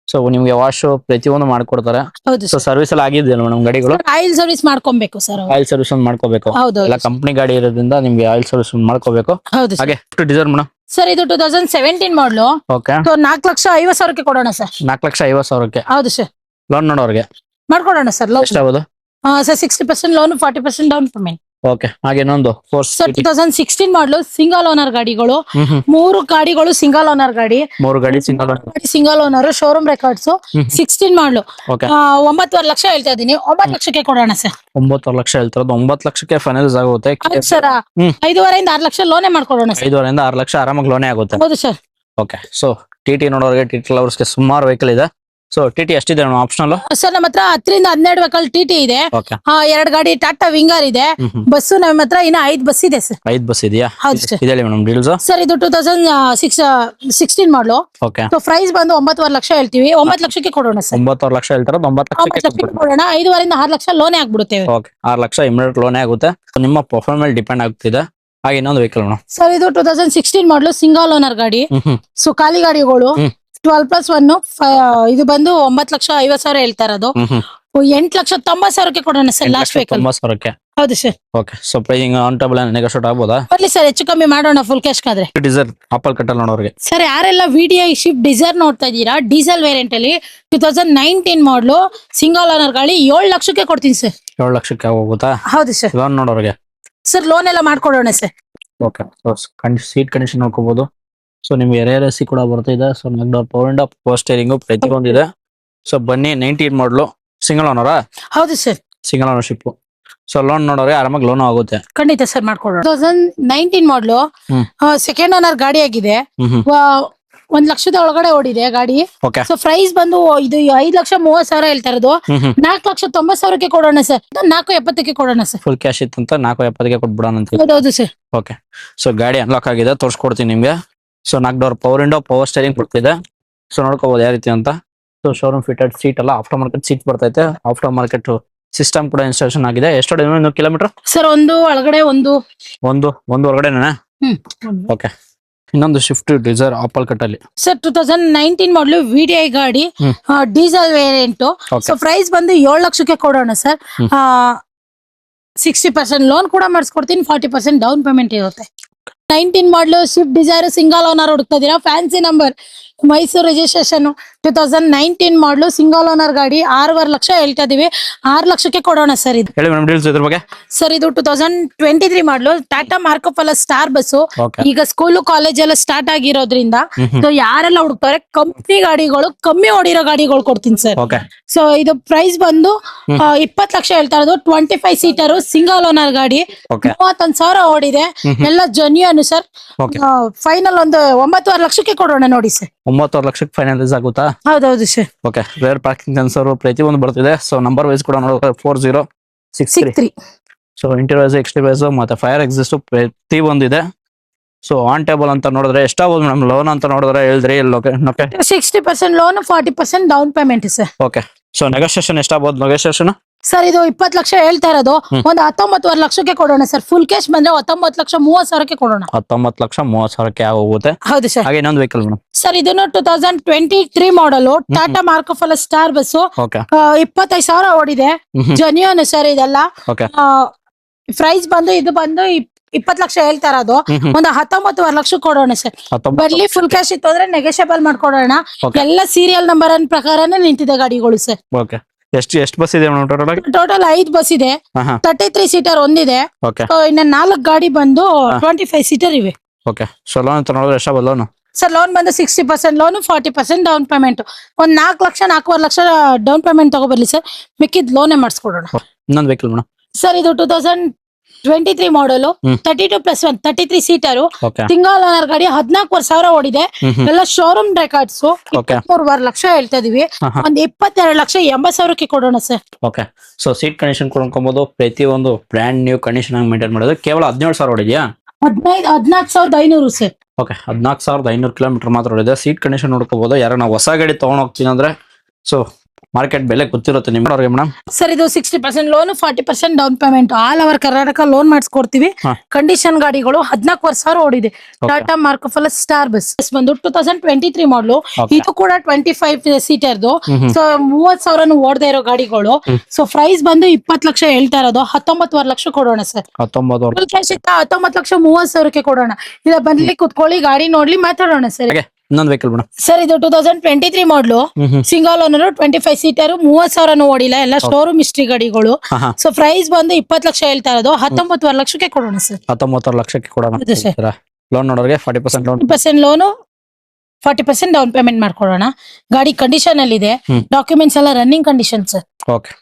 ಸೊ ನಿಮ್ಗೆ ವಾಶ್ ಪ್ರತಿಯೊಂದು ಮಾಡ್ಕೊಡ್ತಾರೆ. ಹೌದು ಸೊ ಸರ್ವಿಸ್ ಎಲ್ಲ ಆಗಿದೆಯಲ್ಲ ಮೇಡಮ್ ಗಾಡಿಗಳು? ಆಯಿಲ್ ಸರ್ವಿಸ್ ಮಾಡ್ಕೊಬೇಕು ಸರ್. ಆಯಿಲ್ ಸರ್ವಿಸ್ ಒಂದು ಮಾಡ್ಕೋಬೇಕು. ಹೌದು. ಎಲ್ಲ ಕಂಪ್ನಿ ಗಾಡಿ ಇರೋದ್ರಿಂದ ನಿಮ್ಗೆ ಆಯಿಲ್ ಸರ್ವಿಸ್ ಮಾಡ್ಕೋಬೇಕು. ಹೌದು ಹಾಗೆ ಡೀಸೆಲ್ ಮೇಡಮ್ ಸರ್, ಇದು 2017 ಮಾಡಲು. ಓಕೆ 4,50,000ಕ್ಕೆ ಕೊಡೋಣ ಸರ್. 4,50,000ಕ್ಕೆ. ಹೌದು ಸರ್. ಲೋನ್ ನೋಡೋರಿಗೆ ಮಾಡ್ಕೊಡೋಣ ಸರ್. ಲೋನ್ ಎಷ್ಟಾಗೋದು? Sir 60% loan, 40% down payment. Okay ಹಾಗೆ ಇನ್ನೊಂದು ಫೋರ್ಸ್ ಸರ್, 2016 ಮಾಡಲು ಸಿಂಗಲ್ ಓನರ್ ಗಾಡಿಗಳು. 3 ಗಾಡಿಗಳು ಸಿಂಗಲ್ ಓನರ್ ಗಾಡಿ. 3 ಗಾಡಿ ಸಿಂಗಲ್ ಓನರ್, ಶೋರೂಮ್ ರೆಕಾರ್ಡ್ಸ್. 16 ಮಾಡಲು. ಓಕೆ 9.5 ಲಕ್ಷ ಹೇಳ್ತಾ ಇದೀನಿ. 9 ಲಕ್ಷಕ್ಕೆ ಕೊಡೋಣ ಸರ್. 9 ಲಕ್ಷ ಹೇಳ್ತಿರೋದು. 9 ಲಕ್ಷಕ್ಕೆ ಫೈನಲ್ಸ್ ಆಗುತ್ತೆ ಸರ್. 5.5 ಇಂದ 6 ಲಕ್ಷ ಲೋನೇ ಮಾಡ್ಕೊಡೋಣ ಸರ್. 5.5 ಇಂದ 6 ಲಕ್ಷ ಆರಾಮಾಗಿ ಲೋನೇ ಆಗುತ್ತೆ. ಹೌದು sir. Okay so TT ನೋಡೋರಿಗೆ, TT ಲವರ್ಸ್ಗೆ ಸುಮಾರು ವೆಹಿಕಲ್ ಇದೆ. ಸೊ TT ಎಷ್ಟಿದೆ ಆಪ್ಷನಲ್? ಸರ್, ನಮ್ಮ ಹತ್ರ 10 ರಿಂದ 12 ವೆಹಿಕಲ್ TT ಇದೆ. 2 ಗಾಡಿ ಟಾಟಾ ವಿಂಗರ್ ಇದೆ. ಬಸ್ಸು ನಮ್ಮ ಹತ್ರ ಇನ್ನ 5 ಬಸ್ ಇದೆ ಸರ್. 5 ಬಸ್ ಇದೆಯಾ? ಹೌದು ಸರ್. ಇದೆ ಮೇಡಮ್ ಡೀಲ್ಸ್. ಸರ್, ಇದು 2016 ಮಾಡಲು. ಓಕೆ ಸೊ ಪ್ರೈಸ್ ಬಂದು 9.5 ಲಕ್ಷ ಹೇಳ್ತೀವಿ. 9 ಲಕ್ಷಕ್ಕೆ ಕೊಡೋಣ ಸರ್. 9 ಲಕ್ಷ ಹೇಳ್ತಾರೆ. 9 ಲಕ್ಷಕ್ಕೆ ಕೊಡೋಣ. 5.5 ಇಂದ 6 ಲಕ್ಷ ಲೋನೇ ಆಗ್ಬಿಡುತ್ತೇವೆ. ಓಕೆ 6 ಲಕ್ಷ ಇಮಿಡಿಯೇಟ್ ಲೋನೇ ಆಗುತ್ತೆ. ನಿಮ್ಮ ಪ್ರೊಫೈಲ್ ಮೇಲೆ ಡಿಪೆಂಡ್ ಆಗ್ತಿದೆ. ಹಾಗೆ ಇನ್ನೊಂದು ವೆಹಿಕಲ್ ಮೇಡಮ್. ಸರ್, ಇದು 2016 ಮಾಡಲು ಸಿಂಗಲ್ ಓನರ್ ಗಾಡಿ. ಸೊ ಖಾಲಿ ಗಾಡಿಗಳು 12+1. ಇದು ಬಂದು 9,50,000 ಹೇಳ್ತಾ ಇರೋದು. 8,90,000 ಕೊಡೋಣ ಸರ್ ಲಾಸ್ಟ್ ವೆಹಿಕಲ್. 90,000ಕ್ಕೆ. ಹೌದು sir. Okay, so pricing on table negotiate ಆಗ್ಬೋದಾ? ಬರ್ಲಿ ಸರ್, ಹೆಚ್ಚು ಕಮ್ಮಿ ಮಾಡೋಣ ಫುಲ್ ಕ್ಯಾಶ್ ಕಾದ್ರೆ. ಡೀಸೆಲ್ ಆಪಲ್ ಕಟ್ಟಲ್ ನೋಡೋರಿಗೆ. ಸರ್ ಯಾರೆಲ್ಲ VDI ಶಿಫ್ಟ್ ಡಿಸೈರ್ ನೋಡ್ತಾ ಇದ್ದೀರಾ, ಡೀಸೆಲ್ ವೇರಿಯಂಟ್ ಅಲ್ಲಿ 2019 ಮಾಡಲು ಸಿಂಗಲ್ ಓನರ್ ಗಾಡಿ 7 ಲಕ್ಷಕ್ಕೆ ಕೊಡ್ತೀನಿ ಸರ್. 7 ಲಕ್ಷಕ್ಕೆ ಹೋಗುತ್ತಾ? ಹೌದು ಸರ್. ಲೋನ್ ನೋಡೋರಿಗೆ. ಸರ್ ಲೋನ್ ಎಲ್ಲ ಮಾಡ್ಕೊಡೋಣ ಸರ್. ಓಕೆ, ಸೀಟ್ ಕಂಡೀಷನ್ ನೋಡ್ಕೋಬಹುದು. ಸೊ ನಿಮ್ಗೆ RRSC ಕೂಡ ಬರ್ತಿದೆ. ಸೊ ನಾಲ್ಕು ಪವರ್ ವಿಂಡೋ, ಪವರ್ ಸ್ಟೇರಿಂಗು ಪ್ರತಿಯೊಂದಿದೆ. ಸೊ ಬನ್ನಿ, 19 ಮಾಡಲು ಸಿಂಗಲ್ ಓನರಾ? ಹೌದು sir, single ownership. So loan ನೋಡೋರೆ ಆರಾಮಾಗಿ ಲೋನ್ ಆಗುತ್ತೆ. ಖಂಡಿತ ಸರ್ ಮಾಡ್ಕೊಡೋಣ. 2019 ಮಾಡಲು ಸೆಕೆಂಡ್ ಓನರ್ ಗಾಡಿ ಆಗಿದೆ. 1 ಲಕ್ಷದ ಒಳಗಡೆ ಓಡಿದೆ ಗಾಡಿ. ಓಕೆ, ಸೊ ಪ್ರೈಸ್ ಬಂದು ಇದು 5,30,000 ಹೇಳ್ತಾ ಇರೋದು. 4,90,000ಕ್ಕೆ ಕೊಡೋಣ ಸರ್. 4,70ಕ್ಕೆ ಕೊಡೋಣ ಸರ್. ಫುಲ್ ಕ್ಯಾಶ್ ಇತ್ತಂತ 470ಕ್ಕೆ ಕೊಟ್ಬಿಡೋಣ ಅಂತ. ಹೌದು ಸರ್. ಓಕೆ, ಸೊ ಗಾಡಿ ಅನ್ಲಾಕ್ ಆಗಿದೆ, ತೋರಿಸ್ಕೊಡ್ತೀನಿ ನಿಮ್ಗೆ. So 4 door power window, power steering ಬರ್ತಿದೆ. ಸೊ ನೋಡ್ಕೋಬಹುದು ಯಾವ ರೀತಿ ಅಂತ. ಸೊ ಶೋರೂಮ್ ಫಿಟೆಡ್ ಸೀಟ್ ಅಲ್ಲ, ಆಫ್ಟರ್ ಮಾರ್ಕೆಟ್ ಸೀಟ್ ಬರ್ತೈತೆ. ಆಫ್ಟರ್ ಮಾರ್ಕೆಟ್ ಸಿಸ್ಟಮ್ ಕೂಡ ಇನ್ಸ್ಟಾಲೇಷನ್ ಆಗಿದೆ. ಎಷ್ಟು ಇನ್ನೊಂದು ಕಿಲೋಮೀಟರ್ ಸರ್? ಒಂದು ಒಳಗಡೆ ಒಂದು ಹೊರಗಡೆನಾ? ಓಕೆ, ಇನ್ನೊಂದು ಶಿಫ್ಟ್ ಡಿಸೈರ್ ಆಪಲ್ ಕಟ್ ಅಲ್ಲಿ ಸರ್ 2019 ಮಾಡಲು VDI ಗಾಡಿ, ಡೀಸೆಲ್ ವೇರಿಯಂಟ್. ಸೊ ಪ್ರೈಸ್ ಬಂದು 7 ಲಕ್ಷಕ್ಕೆ ಕೊಡೋಣ ಸರ್. 60% ಲೋನ್ ಕೂಡ ಮಾಡಿಸ್ಕೊಡ್ತೀನಿ, 40% ಡೌನ್ ಪೇಮೆಂಟ್ ಇರುತ್ತೆ. 19 ಮಾಡಲು ಸ್ವಿಫ್ಟ್ ಡಿಸೈರ್ ಸಿಂಗಲ್ ಓನರ್ ಹುಡುಕ್ತಾ ಇದೀರಾ, ಫ್ಯಾನ್ಸಿ ನಂಬರ್, ಮೈಸೂರು ರಿಜಿಸ್ಟ್ರೇಷನ್. 2019 ಮಾಡಲು ಸಿಂಗಲ್ ಓನರ್ ಗಾಡಿ 6.5 ಲಕ್ಷ ಹೇಳ್ತಾ ಇದೀವಿ. 6 ಲಕ್ಷಕ್ಕೆ ಕೊಡೋಣ ಸರ್. ಇದು ಹೇಳಿ ಮೇಡಮ್ ಡೀಲ್ಸ್ ಇದ್ರ ಬಗ್ಗೆ. ಸರ್ ಇದು 2023 ಮಾಡಲು Tata Marcopolo star bus. ಈಗ ಸ್ಕೂಲು ಕಾಲೇಜ್ ಎಲ್ಲ ಸ್ಟಾರ್ಟ್ ಆಗಿರೋದ್ರಿಂದ ಸೊ ಯಾರೆಲ್ಲ ಹುಡುಕ್ತಾರೆ ಕಂಪ್ನಿ ಗಾಡಿಗಳು, ಕಮ್ಮಿ ಓಡಿರೋ ಗಾಡಿಗಳು ಕೊಡ್ತೀನಿ ಸರ್. ಸೊ ಇದು ಪ್ರೈಸ್ ಬಂದು 20 ಲಕ್ಷ ಹೇಳ್ತಾ ಇರೋದು. 25 ಸೀಟರ್ ಸಿಂಗಲ್ ಓನರ್ ಗಾಡಿ, 31,000 ಓಡಿದೆ. ಎಲ್ಲ ಜೆನ್ಯೂನ್ ಸರ್. ಫೈನಲ್ ಒಂದು 9.5 ಲಕ್ಷಕ್ಕೆ ಕೊಡೋಣ ನೋಡಿ ಸರ್. 9.5 ಲಕ್ಷಕ್ಕೆ ಫೈನಲೈಸ್ ಆಗುತ್ತಾ? ಹೌದೌದು sir. Okay, rear parking sensor ಪ್ರತಿಯೊಂದು ಬರ್ತಿದೆ. ಸೊ ನಂಬರ್ ವೈಸ್ ಕೂಡ ನೋಡೋಕೆ 4063. ಸೊ ಇಂಟೀರಿಯರ್ ಎಕ್ಸ್ಟೀರಿಯರ್ಸ್ ಮತ್ತೆ ಫೈರ್ ಎಕ್ಸಿಸ್ಟ್ ಪ್ರತಿ ಒಂದಿದೆ. ಸೊ ಆನ್ ಟೇಬಲ್ ಅಂತ ನೋಡಿದ್ರೆ ಎಷ್ಟಾಗ್ಬೋದು ಮೇಡಮ್? ಲೋನ್ ಅಂತ ನೋಡಿದ್ರೆ ಹೇಳಿದ್ರಿ 60% loan, 40% down payment sir. Okay, so negotiation ಎಷ್ಟಾಗ್ಬೋದು? ನೆಗೋಷಿಯೇಷನ್ ಸರ್ ಇದು 20 ಲಕ್ಷ ಹೇಳ್ತಾ ಇರೋದು. ಒಂದು 19.5 ಲಕ್ಷಕ್ಕೆ ಕೊಡೋಣ ಸರ್. ಫುಲ್ ಕ್ಯಾಶ್ ಬಂದ್ರೆ 19,30,000ಕ್ಕೆ ಕೊಡೋಣ. 19,30,000ಕ್ಕೆ ಆಗೋಗುತ್ತೆ. ಹೌದು ಸರ್. ಹಾಗೆ ಇನ್ನೊಂದು ವೆಹಿಕಲ್ ಮೇಡಮ್. ಸರ್ ಇದನ್ನು 2023 ಮಾಡಲು Tata Marcopolo star bus. 25,000 ಓಡಿದೆ. ಜೆನ್ಯೂನ್ ಸರ್ ಇದೆಲ್ಲ. ಪ್ರೈಸ್ ಬಂದು ಇದು ಬಂದು 20 ಲಕ್ಷ ಹೇಳ್ತಾ ಇರೋದು. ಒಂದು 19.5 ಲಕ್ಷ ಕೊಡೋಣ ಸರ್. ಬರ್ಲಿ, ಫುಲ್ ಕ್ಯಾಶ್ ಇತ್ತು ಅಂದ್ರೆ ನೆಗೋಷಿಯಬಲ್ ಮಾಡ್ಕೊಡೋಣ. ಎಲ್ಲ ಸೀರಿಯಲ್ ನಂಬರ್ ಪ್ರಕಾರನೇ ನಿಂತಿದೆ ಗಾಡಿಗಳು ಸರ್. ಓಕೆ, ಎಷ್ಟು ಬಸ್ ಇದೆ ಟೋಟಲ್ 5 ಬಸ್ ಇದೆ. 33 ಸೀಟರ್ ಒಂದಿದೆ. ಇನ್ನ 4 ಗಾಡಿ ಬಂದು 25 ಸೀಟರ್ ಇವೆ. ಓಕೆ, ಸೊ ಲೋನ್ ಅಂತ ನೋಡಿದ್ರೆ ಎಷ್ಟು ಲೋನ್? ಸರ್ ಲೋನ್ ಬಂದು 60% ಲೋನ್, 40% ಡೌನ್ ಪೇಮೆಂಟ್. ಒಂದ್ 4 ಲಕ್ಷ 4.5 ಲಕ್ಷ ಡೌನ್ ಪೇಮೆಂಟ್ ತಗೋಬರ್ಲಿ ಸರ್. ಮಿಕ್ಕಿದ್ ಲೋನೇ ಮಾಡಿಸ್ಕೊಡೋಣ. ಇನ್ನೊಂದು ವೆಹಿಕಲ್ ಮೇಡಮ್. ಸರ್ ಇದು 2023 ಮಾಡಲು 32+1 33 ಸೀಟರು ಓಕೆ, ಸಿಂಗಲ್ ಓನರ್ ಗಾಡಿ. 14,000 ಓಡಿದೆ. ಎಲ್ಲ ಶೋರೂಮ್ ರೆಕಾರ್ಡ್ಸ್. 23.5 ಲಕ್ಷ ಹೇಳ್ತಾ ಇದೀವಿ. ಒಂದ್ 22,80,000ಕ್ಕೆ ಕೊಡೋಣ sir. Okay, so seat condition ಕೊಡ್ಕೊಬಹುದು. ಪ್ರತಿಯೊಂದು ಬ್ರ್ಯಾಂಡ್ ನ್ಯೂ ಕಂಡೀಷನ್ ಆಗಿ ಮೇಂಟೈನ್ ಮಾಡೋದು. ಕೇವಲ 17,000 ಓಡಿದ್ಯಾ? 14,500 ಸರ್. ಓಕೆ, 14,500 ಕಿಲೋಮೀಟರ್ ಮಾತ್ರ ಓಡಿದೆ. ಸೀಟ್ ಕಂಡೀಷನ್ ನೋಡ್ಕೋಬಹುದು. ಯಾರು ನಾವು ಹೊಸ ಗಾಡಿ ತಗೊಂಡ್ ಹೋಗ್ತೀನಿ ಅಂದ್ರೆ ಸೊ ಮಾರ್ಕೆಟ್ ಬೆಲೆ ಗೊತ್ತಿರುತ್ತೆ ನಿಮ್ಗೆ ಮೇಡಮ್. ಸರ್ ಇದು 60% loan, 40% down payment. All over Karnataka loan ಮಾಡಿಸ್ಕೊಡ್ತೀವಿ. ಕಂಡೀಷನ್ ಗಾಡಿಗಳು 14,000 ಓಡಿದೆ. Tata Marcopolo star bus ಬಂದು 2023 ಮಾಡಲು. ಇದು ಕೂಡ 25 ಸೀಟರ್ದು. ಸೊ 30,000 ಓಡದೆ ಇರೋ ಗಾಡಿಗಳು. ಸೊ ಪ್ರೈಸ್ ಬಂದು 20 ಲಕ್ಷ ಹೇಳ್ತಾ ಇರೋದು. 19.5 ಲಕ್ಷ ಕೊಡೋಣ ಸರ್. 19 ಲಕ್ಷ 30,000ಕ್ಕೆ ಕೊಡೋಣ. ಇಲ್ಲ ಬಂದ್ಲಿ ಕುತ್ಕೊಳ್ಳಿ, ಗಾಡಿ ನೋಡ್ಲಿ, ಮಾತಾಡೋಣ ಸರ್. ಇನ್ನೊಂದು ವೆಹಿಕಲ್ ಮೇಡಮ್. ಸರ್ ಇದು 2023 ಮಾಡಲು ಸಿಂಗಲ್ ಓನರ್, 25 ಸೀಟರ್, 30,000 ಓಡಿಲ್ಲ. ಎಲ್ಲ ಶೋರೂಮ್ ಹಿಸ್ಟ್ರಿ ಗಾಡಿಗಳು. ಸೊ ಪ್ರೈಸ್ ಬಂದು 20 ಲಕ್ಷ ಹೇಳ್ತಾ ಇರೋದು. 19.5 ಲಕ್ಷಕ್ಕೆ ಕೊಡೋಣ ಸರ್. 19.5 ಲಕ್ಷಕ್ಕೆ ಕೊಡೋಣ. ಲೋನ್ ನೋಡೋರಿಗೆ 40% ಲೋನು, 40% ಡೌನ್ ಪೇಮೆಂಟ್ ಮಾಡ್ಕೊಡೋಣ. ಗಾಡಿ ಕಂಡೀಷನ್ ಅಲ್ಲಿ ಇದೆ. ಡಾಕ್ಯುಮೆಂಟ್ಸ್ ಎಲ್ಲ ರನ್ನಿಂಗ್ ಕಂಡೀಷನ್ ಸರ್. ಓಕೆ,